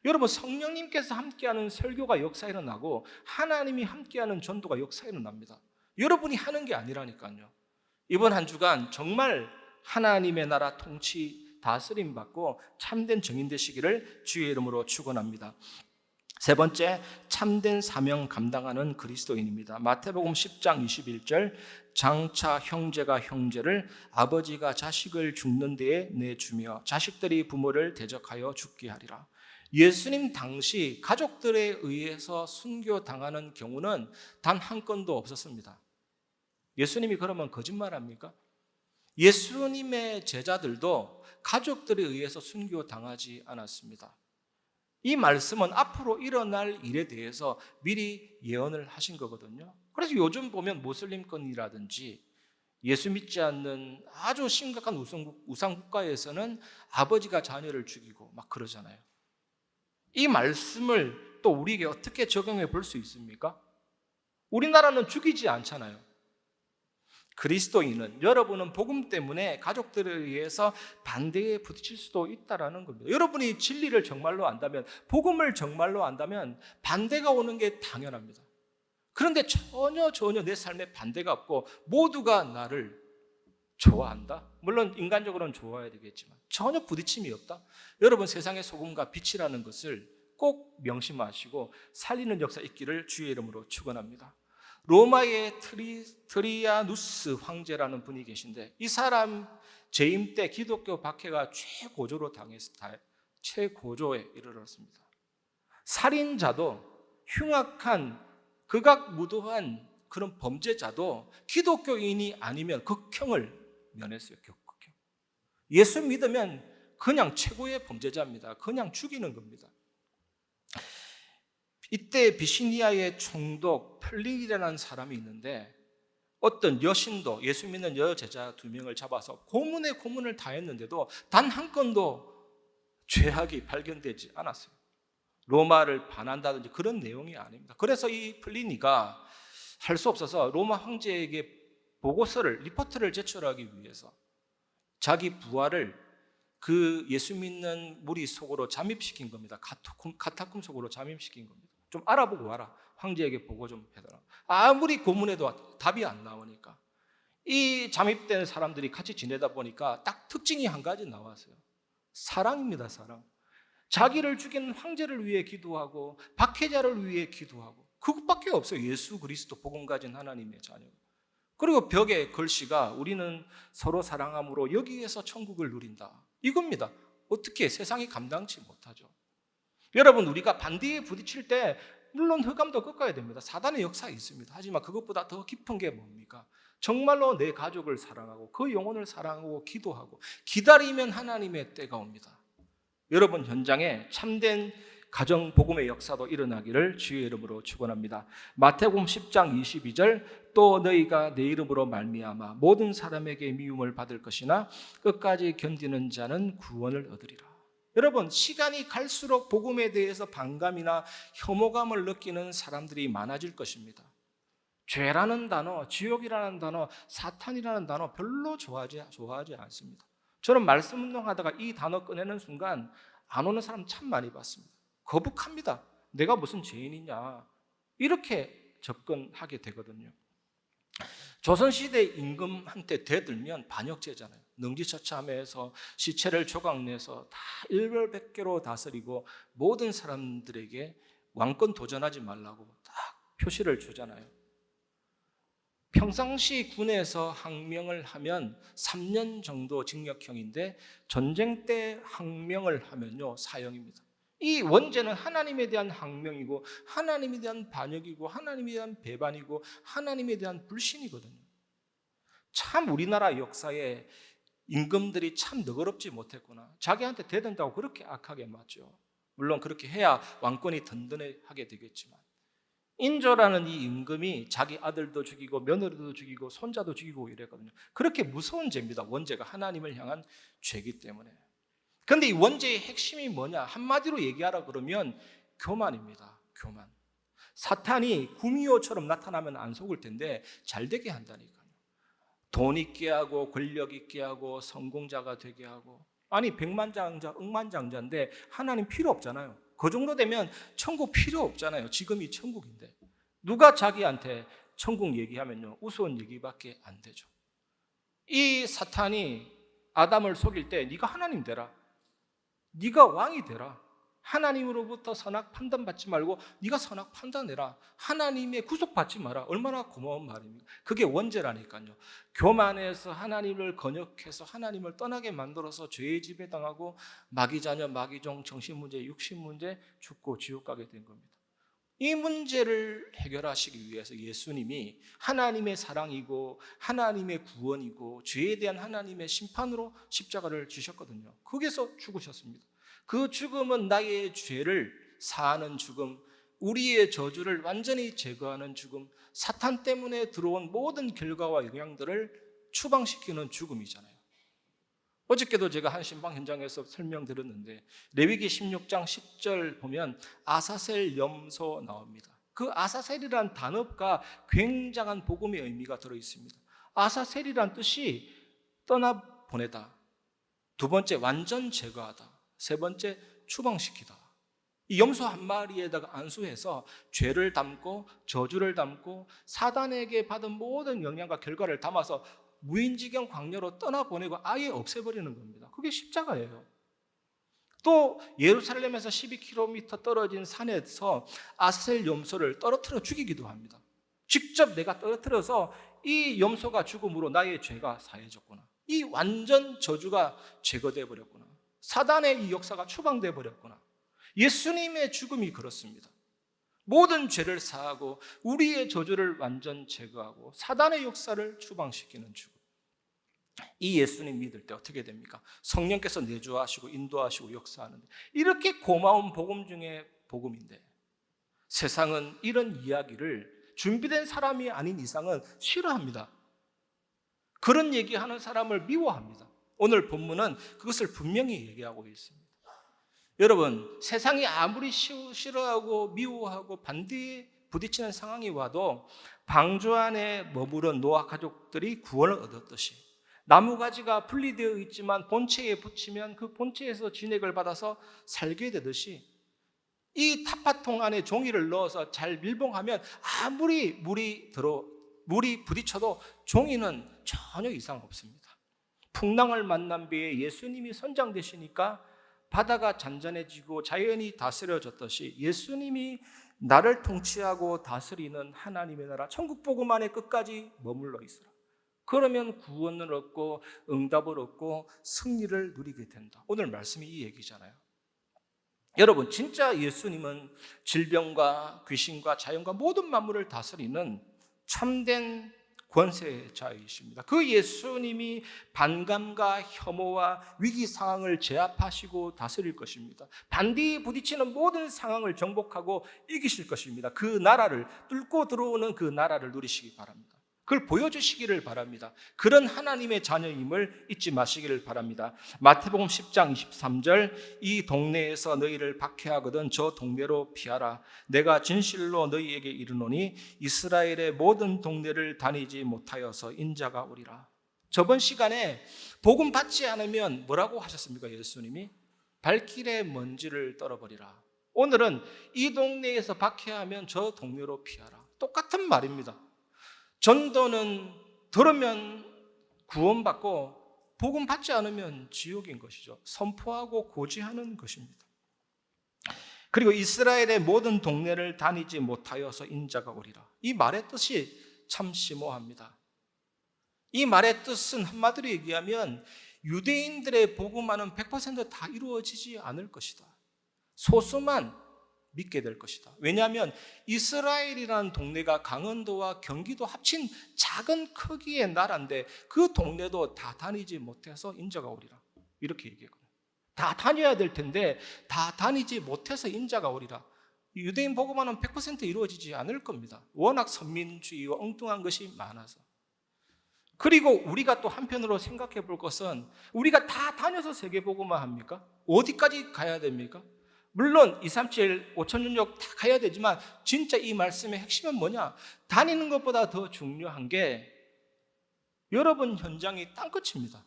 E: 여러분, 성령님께서 함께하는 설교가 역사 일어나고 하나님이 함께하는 전도가 역사 일어납니다. 여러분이 하는 게 아니라니까요. 이번 한 주간 정말 하나님의 나라 통치 다스림 받고 참된 증인 되시기를 주의 이름으로 축원합니다. 세 번째, 참된 사명 감당하는 그리스도인입니다. 마태복음 10장 21절, 장차 형제가 형제를 아버지가 자식을 죽는 데에 내주며 자식들이 부모를 대적하여 죽게 하리라. 예수님 당시 가족들에 의해서 순교당하는 경우는 단 한 건도 없었습니다. 예수님이 그러면 거짓말합니까? 예수님의 제자들도 가족들에 의해서 순교당하지 않았습니다. 이 말씀은 앞으로 일어날 일에 대해서 미리 예언을 하신 거거든요. 그래서 요즘 보면 모슬림권이라든지 예수 믿지 않는 아주 심각한 우상국가에서는 아버지가 자녀를 죽이고 막 그러잖아요. 이 말씀을 또 우리에게 어떻게 적용해 볼 수 있습니까? 우리나라는 죽이지 않잖아요. 그리스도인은, 여러분은 복음 때문에 가족들에 의해서 반대에 부딪힐 수도 있다는 겁니다. 여러분이 진리를 정말로 안다면, 복음을 정말로 안다면 반대가 오는 게 당연합니다. 그런데 전혀 내 삶에 반대가 없고 모두가 나를 좋아한다? 물론 인간적으로는 좋아야 되겠지만 전혀 부딪힘이 없다? 여러분, 세상의 소금과 빛이라는 것을 꼭 명심하시고 살리는 역사 있기를 주의 이름으로 축원합니다. 로마의 트리아누스 황제라는 분이 계신데 이 사람 재임 때 기독교 박해가 최고조에 이르렀습니다. 살인자도 흉악한 극악무도한 그런 범죄자도 기독교인이 아니면 극형을 면했어요. 극형. 예수 믿으면 그냥 최고의 범죄자입니다. 그냥 죽이는 겁니다. 이때 비시니아의 총독 플린이라는 사람이 있는데 어떤 여신도 예수 믿는 여제자 2명을 잡아서 고문을 다 했는데도 단 한 건도 죄악이 발견되지 않았어요. 로마를 반한다든지 그런 내용이 아닙니다. 그래서 이 플리니가 할 수 없어서 로마 황제에게 보고서를, 리포트를 제출하기 위해서 자기 부하를 그 예수 믿는 무리 속으로 잠입시킨 겁니다. 카타콤 속으로 잠입시킨 겁니다. 좀 알아보고 와라. 황제에게 보고 좀 해달라. 아무리 고문해도 답이 안 나오니까 이 잠입된 사람들이 같이 지내다 보니까 딱 특징이 한 가지 나왔어요. 사랑입니다. 사랑. 자기를 죽인 황제를 위해 기도하고 박해자를 위해 기도하고 그것밖에 없어요. 예수 그리스도 복음 가진 하나님의 자녀. 그리고 벽에 글씨가 우리는 서로 사랑함으로 여기에서 천국을 누린다. 이겁니다. 어떻게 세상이 감당치 못하죠. 여러분, 우리가 반대에 부딪힐 때 물론 흑암도 꺾어야 됩니다. 사단의 역사가 있습니다. 하지만 그것보다 더 깊은 게 뭡니까? 정말로 내 가족을 사랑하고 그 영혼을 사랑하고 기도하고 기다리면 하나님의 때가 옵니다. 여러분 현장에 참된 가정 복음의 역사도 일어나기를 주의 이름으로 축원합니다. 마태복음 10장 22절 또 너희가 내 이름으로 말미암아 모든 사람에게 미움을 받을 것이나 끝까지 견디는 자는 구원을 얻으리라. 여러분 시간이 갈수록 복음에 대해서 반감이나 혐오감을 느끼는 사람들이 많아질 것입니다. 죄라는 단어, 지옥이라는 단어, 사탄이라는 단어 별로 좋아하지 않습니다. 저는 말씀 운동하다가 이 단어 꺼내는 순간 안 오는 사람 참 많이 봤습니다. 거북합니다. 내가 무슨 죄인이냐 이렇게 접근하게 되거든요. 조선시대 임금한테 대들면 반역죄잖아요. 능지처참해서 시체를 조각내서 다 일벌백계로 다스리고 모든 사람들에게 왕권 도전하지 말라고 딱 표시를 주잖아요. 평상시 군에서 항명을 하면 3년 정도 징역형인데 전쟁 때 항명을 하면요 사형입니다. 이 원죄는 하나님에 대한 항명이고 하나님에 대한 반역이고 하나님에 대한 배반이고 하나님에 대한 불신이거든요. 참 우리나라 역사에 임금들이 참 너그럽지 못했구나. 자기한테 대든다고 그렇게 악하게 맞죠. 물론 그렇게 해야 왕권이 든든하게 되겠지만 인조라는 이 임금이 자기 아들도 죽이고 며느리도 죽이고 손자도 죽이고 이랬거든요. 그렇게 무서운 죄입니다. 원죄가 하나님을 향한 죄이기 때문에. 그런데 이 원죄의 핵심이 뭐냐? 한마디로 얘기하라 그러면 교만입니다. 교만. 사탄이 구미호처럼 나타나면 안 속을 텐데 잘 되게 한다니까요. 돈 있게 하고 권력 있게 하고 성공자가 되게 하고 아니 백만장자 억만장자인데 하나님 필요 없잖아요. 그 정도 되면 천국 필요 없잖아요. 지금이 천국인데 누가 자기한테 천국 얘기하면요 우스운 얘기밖에 안 되죠. 이 사탄이 아담을 속일 때 네가 하나님 되라, 네가 왕이 되라, 하나님으로부터 선악 판단받지 말고 네가 선악 판단해라, 하나님의 구속받지 마라. 얼마나 고마운 말입니까? 그게 원죄라니까요. 교만해서 하나님을 건역해서 하나님을 떠나게 만들어서 죄의 지배당하고 마귀자녀, 마귀종, 정신문제, 육신문제 죽고 지옥 가게 된 겁니다. 이 문제를 해결하시기 위해서 예수님이 하나님의 사랑이고 하나님의 구원이고 죄에 대한 하나님의 심판으로 십자가를 지셨거든요. 거기서 죽으셨습니다. 그 죽음은 나의 죄를 사하는 죽음, 우리의 저주를 완전히 제거하는 죽음, 사탄 때문에 들어온 모든 결과와 영향들을 추방시키는 죽음이잖아요. 어저께도 제가 한 신방 현장에서 설명드렸는데 레위기 16장 10절 보면 아사셀 염소 나옵니다. 그 아사셀이란 단어가 굉장한 복음의 의미가 들어있습니다. 아사셀이란 뜻이 떠나보내다, 두 번째 완전 제거하다, 세 번째 추방시키다. 이 염소 한 마리에다가 안수해서 죄를 담고 저주를 담고 사단에게 받은 모든 영향과 결과를 담아서 무인지경 광야로 떠나보내고 아예 없애버리는 겁니다. 그게 십자가예요. 또 예루살렘에서 12km 떨어진 산에서 아사셀 염소를 떨어뜨려 죽이기도 합니다. 직접 내가 떨어뜨려서 이 염소가 죽음으로 나의 죄가 사해졌구나, 이 완전 저주가 제거되어 버렸구나, 사단의 이 역사가 추방되어 버렸구나. 예수님의 죽음이 그렇습니다. 모든 죄를 사하고 우리의 저주를 완전 제거하고 사단의 역사를 추방시키는 죽음. 이 예수님 믿을 때 어떻게 됩니까? 성령께서 내주하시고 인도하시고 역사하는데 이렇게 고마운 복음 중에 복음인데 세상은 이런 이야기를 준비된 사람이 아닌 이상은 싫어합니다. 그런 얘기하는 사람을 미워합니다. 오늘 본문은 그것을 분명히 얘기하고 있습니다. 여러분, 세상이 아무리 싫어하고 미워하고 반대에 부딪히는 상황이 와도 방주 안에 머무른 노아 가족들이 구원을 얻었듯이 나무가지가 분리되어 있지만 본체에 붙이면 그 본체에서 진액을 받아서 살게 되듯이 이 타파통 안에 종이를 넣어서 잘 밀봉하면 아무리 물이 부딪혀도 종이는 전혀 이상 없습니다. 풍랑을 만난 배에 예수님이 선장되시니까 바다가 잔잔해지고 자연이 다스려졌듯이 예수님이 나를 통치하고 다스리는 하나님의 나라 천국 복음 안에 끝까지 머물러 있으라. 그러면 구원을 얻고 응답을 얻고 승리를 누리게 된다. 오늘 말씀이 이 얘기잖아요. 여러분, 진짜 예수님은 질병과 귀신과 자연과 모든 만물을 다스리는 참된 권세자이십니다. 그 예수님이 반감과 혐오와 위기 상황을 제압하시고 다스릴 것입니다. 반대에 부딪히는 모든 상황을 정복하고 이기실 것입니다. 그 나라를 뚫고 들어오는 그 나라를 누리시기 바랍니다. 그걸 보여주시기를 바랍니다. 그런 하나님의 자녀임을 잊지 마시기를 바랍니다. 마태복음 10장 23절 이 동네에서 너희를 박해하거든 저 동네로 피하라. 내가 진실로 너희에게 이르노니 이스라엘의 모든 동네를 다니지 못하여서 인자가 오리라. 저번 시간에 복음 받지 않으면 뭐라고 하셨습니까? 예수님이 발길의 먼지를 떨어버리라. 오늘은 이 동네에서 박해하면 저 동네로 피하라. 똑같은 말입니다. 전도는 들으면 구원받고 복음 받지 않으면 지옥인 것이죠. 선포하고 고지하는 것입니다. 그리고 이스라엘의 모든 동네를 다니지 못하여서 인자가 오리라. 이 말의 뜻이 참 심오합니다. 이 말의 뜻은 한마디로 얘기하면 유대인들의 복음화는 100% 다 이루어지지 않을 것이다. 소수만 믿게 될 것이다. 왜냐하면 이스라엘이라는 동네가 강원도와 경기도 합친 작은 크기의 나라인데 그 동네도 다 다니지 못해서 인자가 오리라. 이렇게 얘기했거든요. 다 다녀야 될 텐데 다 다니지 못해서 인자가 오리라. 유대인 복음화는 100% 이루어지지 않을 겁니다. 워낙 선민주의와 엉뚱한 것이 많아서. 그리고 우리가 또 한편으로 생각해 볼 것은 우리가 다 다녀서 세계 복음화 합니까? 어디까지 가야 됩니까? 물론 237, 5천윤족 다 가야 되지만 진짜 이 말씀의 핵심은 뭐냐? 다니는 것보다 더 중요한 게 여러분 현장이 땅끝입니다.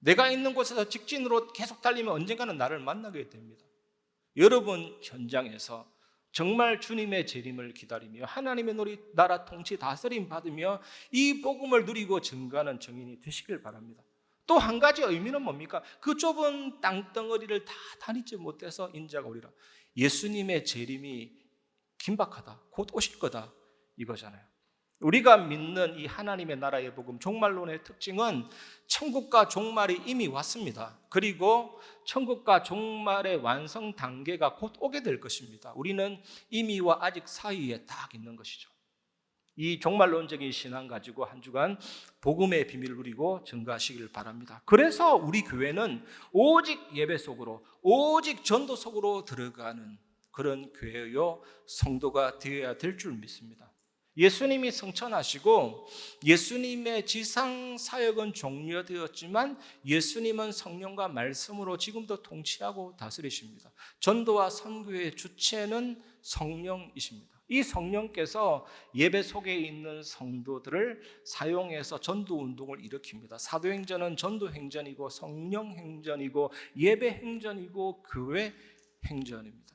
E: 내가 있는 곳에서 직진으로 계속 달리면 언젠가는 나를 만나게 됩니다. 여러분 현장에서 정말 주님의 재림을 기다리며 하나님의 나라 통치 다스림 받으며 이 복음을 누리고 증거하는 증인이 되시길 바랍니다. 또 한 가지 의미는 뭡니까? 그 좁은 땅덩어리를 다 다니지 못해서 인자가 오리라. 예수님의 재림이 긴박하다. 곧 오실 거다. 이거잖아요. 우리가 믿는 이 하나님의 나라의 복음 종말론의 특징은 천국과 종말이 이미 왔습니다. 그리고 천국과 종말의 완성 단계가 곧 오게 될 것입니다. 우리는 이미와 아직 사이에 딱 있는 것이죠. 이 종말론적인 신앙 가지고 한 주간 복음의 비밀을 누리고 증거하시길 바랍니다. 그래서 우리 교회는 오직 예배 속으로, 오직 전도 속으로 들어가는 그런 교회요 성도가 되어야 될 줄 믿습니다. 예수님이 성천하시고 예수님의 지상 사역은 종료되었지만 예수님은 성령과 말씀으로 지금도 통치하고 다스리십니다. 전도와 선교의 주체는 성령이십니다. 이 성령께서 예배 속에 있는 성도들을 사용해서 전도운동을 일으킵니다. 사도행전은 전도행전이고 성령행전이고 예배행전이고 교회행전입니다.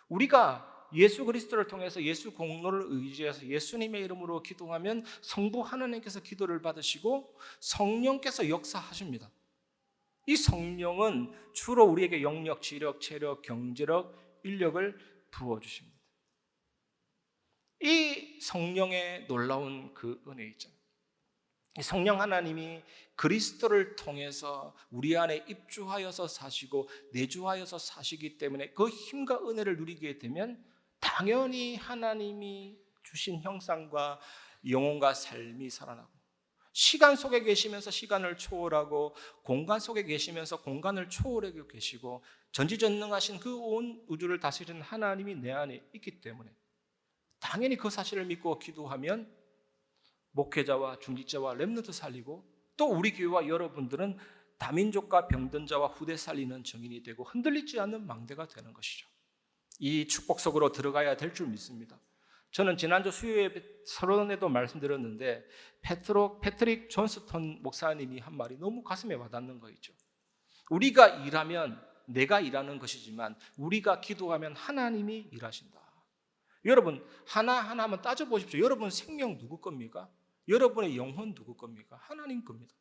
E: 우리가 예수 그리스도를 통해서 예수 공로를 의지해서 예수님의 이름으로 기도하면 성부 하나님께서 기도를 받으시고 성령께서 역사하십니다. 이 성령은 주로 우리에게 영력, 지력, 체력, 경제력, 인력을 부어주십니다. 이 성령의 놀라운 그 은혜 있잖아요. 이 성령 하나님이 그리스도를 통해서 우리 안에 입주하여서 사시고 내주하여서 사시기 때문에 그 힘과 은혜를 누리게 되면 당연히 하나님이 주신 형상과 영혼과 삶이 살아나고 시간 속에 계시면서 시간을 초월하고 공간 속에 계시면서 공간을 초월하고 계시고 전지전능하신 그 온 우주를 다스리는 하나님이 내 안에 있기 때문에 당연히 그 사실을 믿고 기도하면 목회자와 중직자와 렘넌트 살리고 또 우리 교회와 여러분들은 다민족과 병든 자와 후대 살리는 증인이 되고 흔들리지 않는 망대가 되는 것이죠. 이 축복 속으로 들어가야 될 줄 믿습니다. 저는 지난주 수요예배 서론에도 말씀드렸는데 패트릭 존스턴 목사님이 한 말이 너무 가슴에 와닿는 거 있죠. 우리가 일하면 내가 일하는 것이지만 우리가 기도하면 하나님이 일하신다. 여러분 하나하나 한번 따져보십시오. 여러분 생명 누구 겁니까? 여러분의 영혼 누구 겁니까? 하나님 겁니다.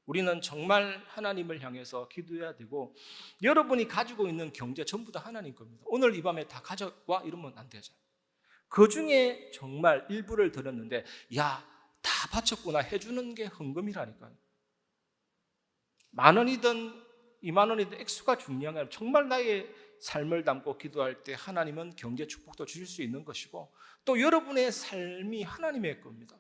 E: 우리는 정말 하나님을 향해서 기도해야 되고 여러분이 가지고 있는 경제 전부 다 하나님 겁니다. 오늘 이 밤에 다 가져와 이러면 안 되죠. 그 중에 정말 일부를 드렸는데 야, 다 바쳤구나 해주는 게 헌금이라니까요. 10,000원이든 20,000원이든 액수가 중요한 게 아니라 정말 나의 삶을 담고 기도할 때 하나님은 경제 축복도 주실 수 있는 것이고 또 여러분의 삶이 하나님의 겁니다.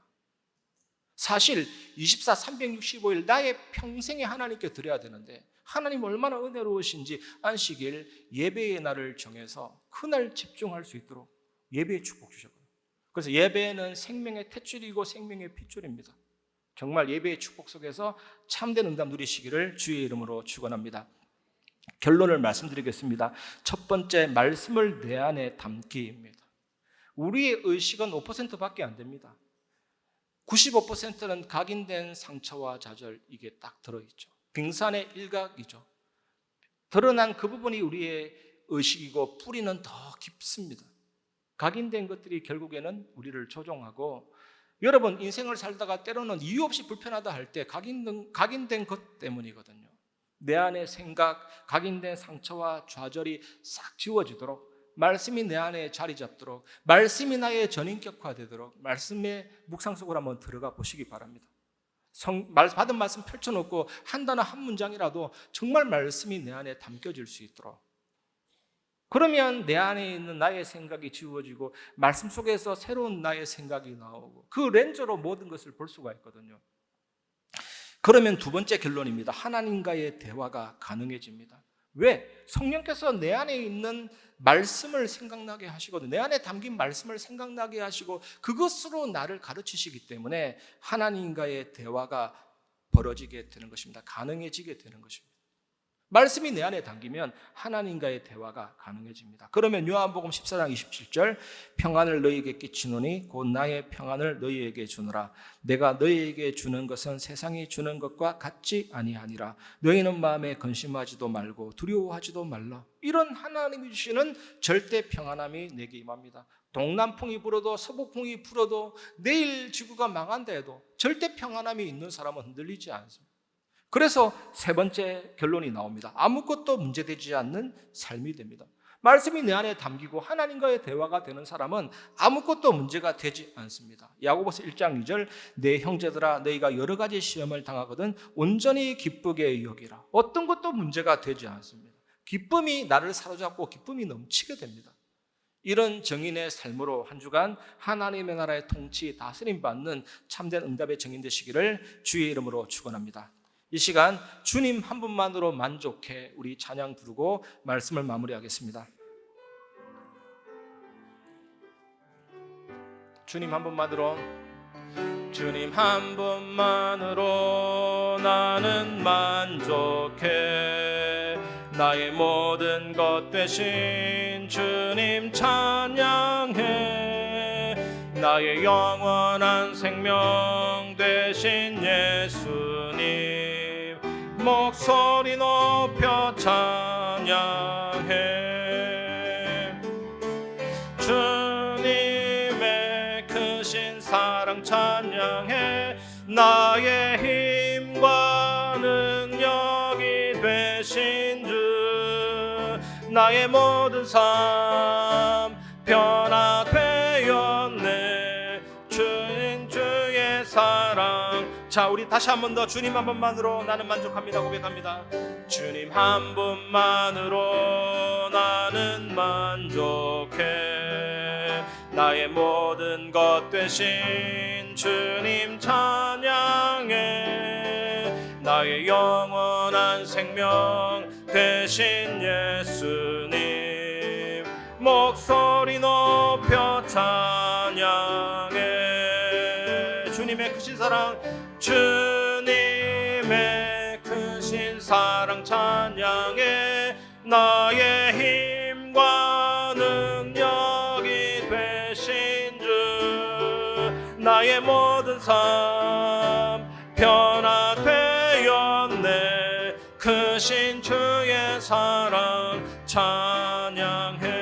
E: 사실 24, 365일 나의 평생에 하나님께 드려야 되는데 하나님 얼마나 은혜로우신지 안식일 예배의 날을 정해서 그날 집중할 수 있도록 예배의 축복 주셨거든요. 그래서 예배는 생명의 탯줄이고 생명의 핏줄입니다. 정말 예배의 축복 속에서 참된 응답 누리시기를 주의 이름으로 축원합니다. 결론을 말씀드리겠습니다. 첫 번째, 말씀을 내 안에 담기입니다. 우리의 의식은 5%밖에 안 됩니다. 95%는 각인된 상처와 좌절, 이게 딱 들어있죠. 빙산의 일각이죠. 드러난 그 부분이 우리의 의식이고 뿌리는 더 깊습니다. 각인된 것들이 결국에는 우리를 조종하고, 여러분 인생을 살다가 때로는 이유 없이 불편하다 할 때 각인된 것 때문이거든요. 내 안의 생각, 각인된 상처와 좌절이 싹 지워지도록, 말씀이 내 안에 자리 잡도록, 말씀이 나의 전인격화되도록 말씀의 묵상 속으로 한번 들어가 보시기 바랍니다. 받은 말씀 펼쳐놓고 한 단어 한 문장이라도 정말 말씀이 내 안에 담겨질 수 있도록, 그러면 내 안에 있는 나의 생각이 지워지고 말씀 속에서 새로운 나의 생각이 나오고 그 렌즈로 모든 것을 볼 수가 있거든요. 그러면 두 번째 결론입니다. 하나님과의 대화가 가능해집니다. 왜? 성령께서 내 안에 있는 말씀을 생각나게 하시거든요. 내 안에 담긴 말씀을 생각나게 하시고 그것으로 나를 가르치시기 때문에 하나님과의 대화가 벌어지게 되는 것입니다. 가능해지게 되는 것입니다. 말씀이 내 안에 담기면 하나님과의 대화가 가능해집니다. 그러면 요한복음 14장 27절, 평안을 너희에게 끼치노니 곧 나의 평안을 너희에게 주노라. 내가 너희에게 주는 것은 세상이 주는 것과 같지 아니하니라. 너희는 마음에 근심하지도 말고 두려워하지도 말라. 이런 하나님이 주시는 절대 평안함이 내게 임합니다. 동남풍이 불어도 서북풍이 불어도 내일 지구가 망한다 해도 절대 평안함이 있는 사람은 흔들리지 않습니다. 그래서 세 번째 결론이 나옵니다. 아무것도 문제되지 않는 삶이 됩니다. 말씀이 내 안에 담기고 하나님과의 대화가 되는 사람은 아무것도 문제가 되지 않습니다. 야고보서 1장 2절, 내 형제들아 너희가 여러 가지 시험을 당하거든 온전히 기쁘게 여기라. 어떤 것도 문제가 되지 않습니다. 기쁨이 나를 사로잡고 기쁨이 넘치게 됩니다. 이런 정인의 삶으로 한 주간 하나님의 나라의 통치, 다스림 받는 참된 응답의 정인 되시기를 주의 이름으로 축원합니다. 이 시간 주님 한 분만으로 만족해 우리 찬양 부르고 말씀을 마무리하겠습니다. 주님 한 분만으로, 주님 한 분만으로 나는 만족해. 나의 모든 것 되신 주님 찬양해. 나의 영원한 생명 되신 예수님 목소리 높여 찬양해. 주님의 크신 사랑 찬양해. 나의 힘과 능력이 되신 주, 나의 모든 삶 변화되었네. 주인 주의 사랑. 자, 우리 다시 한 번 더 주님 한 분만으로 나는 만족합니다 고백합니다. 주님 한 분만으로 나는 만족해. 나의 모든 것 되신 주님 찬양해. 나의 영원한 생명 되신 예수님 목소리 높여 찬양해. 주님의 크신 사랑, 주님의 크신
B: 사랑 찬양해 나의 힘과 능력이 되신 주 나의 모든 삶 변화되었네 크신 주의 사랑 찬양해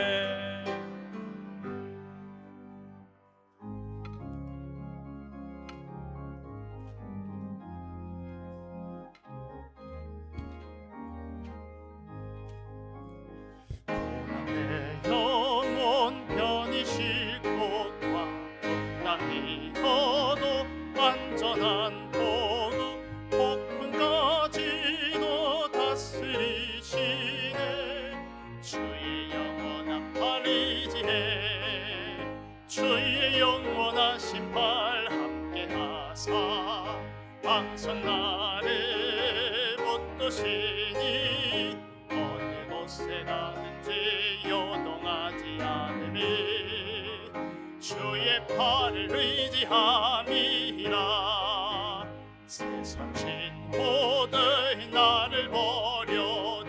C: 내 영혼 편히 쉴 곳과 땅이 얻어 안전한 보급 복군까지도 다스리시네 주의 영원한 팔 의지해 주의 영원하신 팔 함께하사 항상 나를 붙드시니 어느 곳에 가든지 요동하지 않으니 주의 팔을 의지함이라 세상 친구들 나를 버려도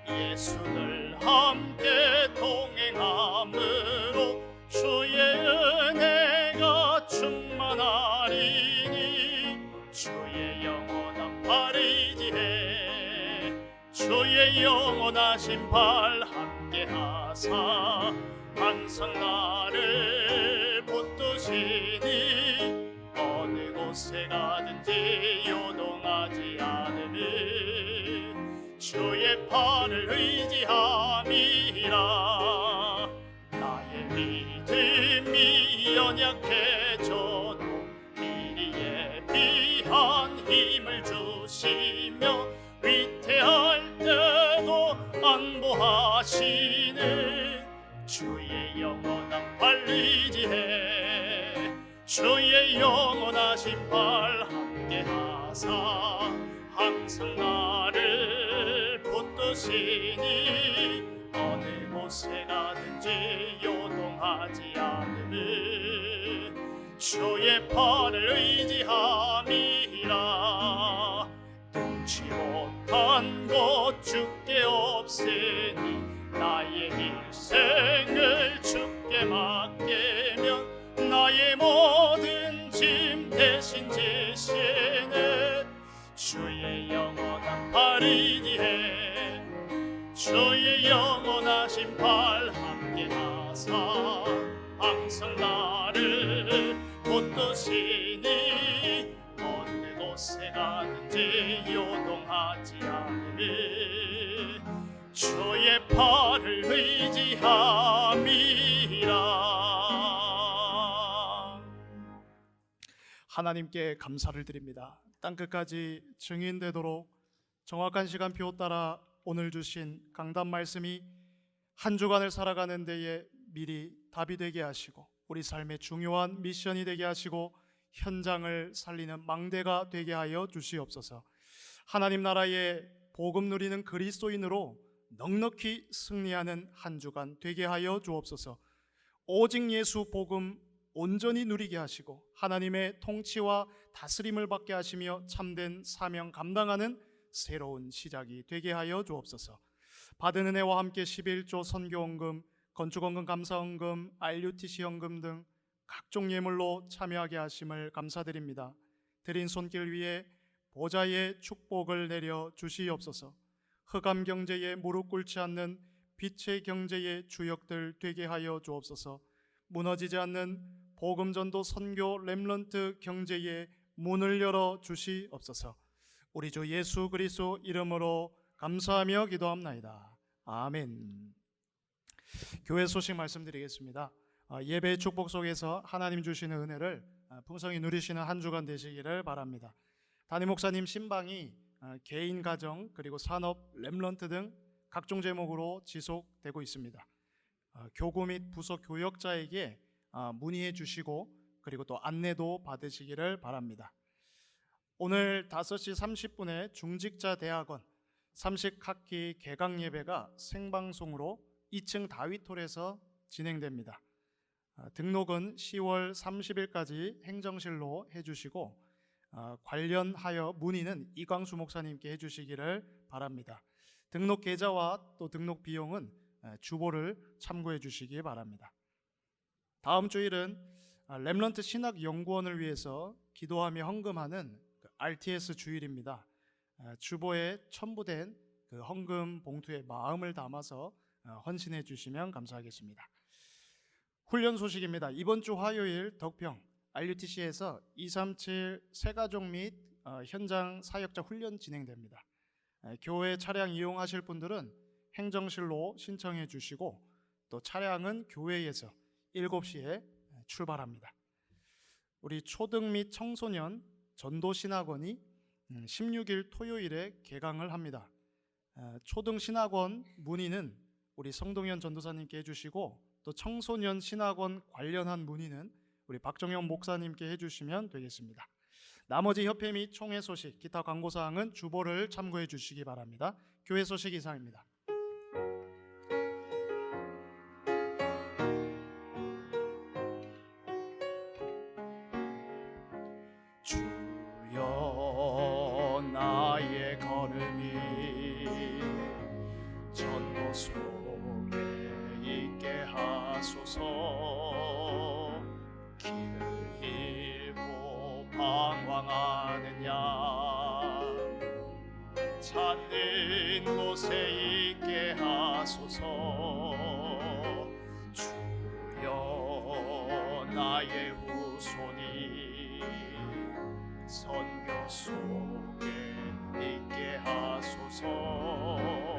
C: 예수를 함께 동행함으로 주의 은혜가 충만하리니 주의 영원한 팔 의지해 주의 영원하신 팔 함께하사 항상 나를 붙드시니 어느 곳에 가든지 요동하지 않으니 주의 팔을 의지함이라 나의 믿음이 연약해져도 미리 예비한 힘을 주시며 위태할 때도 안보하시네 주의 영원한 팔 의지해 주의 영원하신 팔 함께하사 항상 나를 붙드시니 어느 곳에 가든지 요동하지 않으니 주의 팔을 의지함이라 능치 못한 것 주께 없으니 나의 일생을 주께 맡기면 나의 모든 짐 대신 지시네 주의 영원한 팔 의지해 주의 영원하신 팔 함께하사 항상 나를 붙드시니 어느 곳에 가든지 요동하지 않으니 주의 팔을 의지함이라 하나님께 감사를 드립니다. 땅끝까지 증인되도록 정확한 시간표 따라 오늘 주신 강단 말씀이 한 주간을 살아가는 데에 미리 답이 되게 하시고 우리 삶의 중요한 미션이 되게 하시고 현장을 살리는 망대가 되게 하여 주시옵소서. 하나님 나라의 복음 누리는 그리스도인으로 넉넉히 승리하는 한 주간 되게 하여 주옵소서. 오직 예수 복음 온전히 누리게 하시고 하나님의 통치와 다스림을 받게 하시며 참된 사명 감당하는 새로운 시작이 되게 하여 주옵소서. 받은 은혜와 함께 11조 선교헌금, 건축헌금, 감사헌금, RUTC 헌금 등 각종 예물로 참여하게 하심을 감사드립니다. 드린 손길 위에 보좌의 축복을 내려 주시옵소서. 흑암 경제에 무릎 꿇지 않는 빛의 경제의 주역들 되게 하여 주옵소서. 무너지지 않는 복음전도 선교 렘넌트 경제의 문을 열어 주시옵소서. 우리 주 예수 그리스도 이름으로 감사하며 기도합나이다. 아멘. 교회 소식 말씀드리겠습니다. 예배의 축복 속에서 하나님 주시는 은혜를 풍성히 누리시는 한 주간 되시기를 바랍니다. 담임 목사님 신방이 개인 가정 그리고 산업 렘넌트 등 각종 제목으로 지속되고 있습니다. 교구 및 부서 교역자에게 문의해 주시고 그리고 또 안내도 받으시기를 바랍니다. 오늘 5시 30분에 중직자 대학원 30학기 개강 예배가 생방송으로 2층 다윗홀에서 진행됩니다. 등록은 10월 30일까지 행정실로 해주시고 관련하여 문의는 이광수 목사님께 해주시기를 바랍니다. 등록 계좌와 또 등록 비용은 주보를 참고해 주시기 바랍니다. 다음 주일은 렘넌트 신학연구원을 위해서 기도하며 헌금하는 RTS 주일입니다. 주보에 첨부된 그 헌금 봉투에 마음을 담아서 헌신해 주시면 감사하겠습니다. 훈련 소식입니다. 이번 주 화요일 덕평 RUTC에서 237 새가족 및 현장 사역자 훈련 진행됩니다. 교회 차량 이용하실 분들은 행정실로 신청해 주시고 또 차량은 교회에서 7시에 출발합니다. 우리 초등 및 청소년 전도신학원이 16일 토요일에 개강을 합니다. 초등 신학원 문의는 우리 성동현 전도사님께 해주시고 또 청소년 신학원 관련한 문의는 우리 박정영 목사님께 해주시면 되겠습니다. 나머지 협회 및 총회 소식, 기타 광고사항은 주보를 참고해 주시기 바랍니다. 교회 소식 이상입니다. 주여 나의 걸음이 전도 속에 있게 하소서. 길을 잃고 방황하는 양 찾는 곳에 있게 하소서. 주여 나의 후손이 선교 속에 있게 하소서.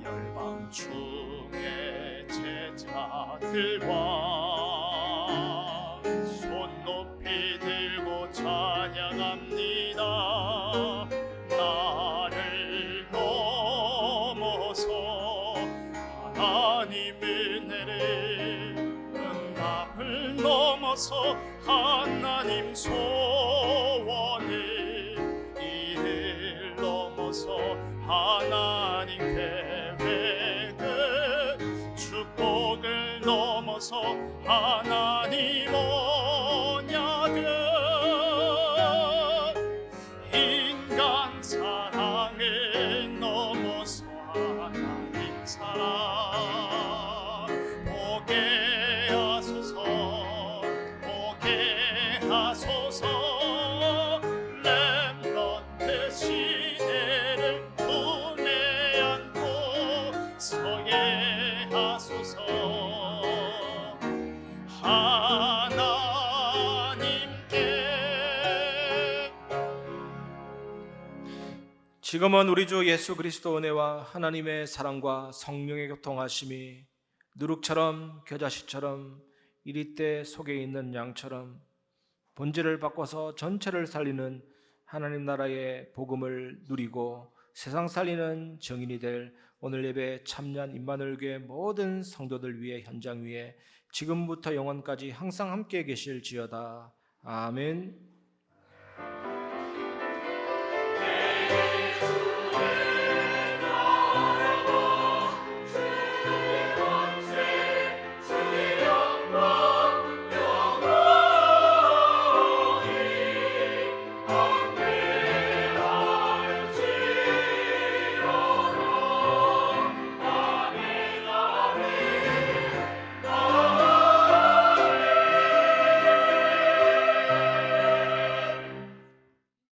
C: 열방 중에 제자들과 손 높이 들고 찬양합니다. 나를 넘어서 하나님 은혜를 응답을 넘어서 하나님 소원을 이를 넘어서 하나님 계획을 축복을 넘어서 하나님 언약을 인간 사랑을 넘어서 하나님 사랑 보게 하소서. 보게 하소서. 렘넌트 시대를 품에 안고 서게 하소서. 하나님께
E: 지금은 우리 주 예수 그리스도 은혜와 하나님의 사랑과 성령의 교통하심이 누룩처럼 겨자씨처럼 이리때 속에 있는 양처럼 본질을 바꿔서 전체를 살리는 하나님 나라의 복음을 누리고 세상 살리는 증인이 될 오늘 예배 참여한 임마누엘 교회 모든 성도들 위해 현장 위에 지금부터 영원까지 항상 함께 계실지어다. 아멘.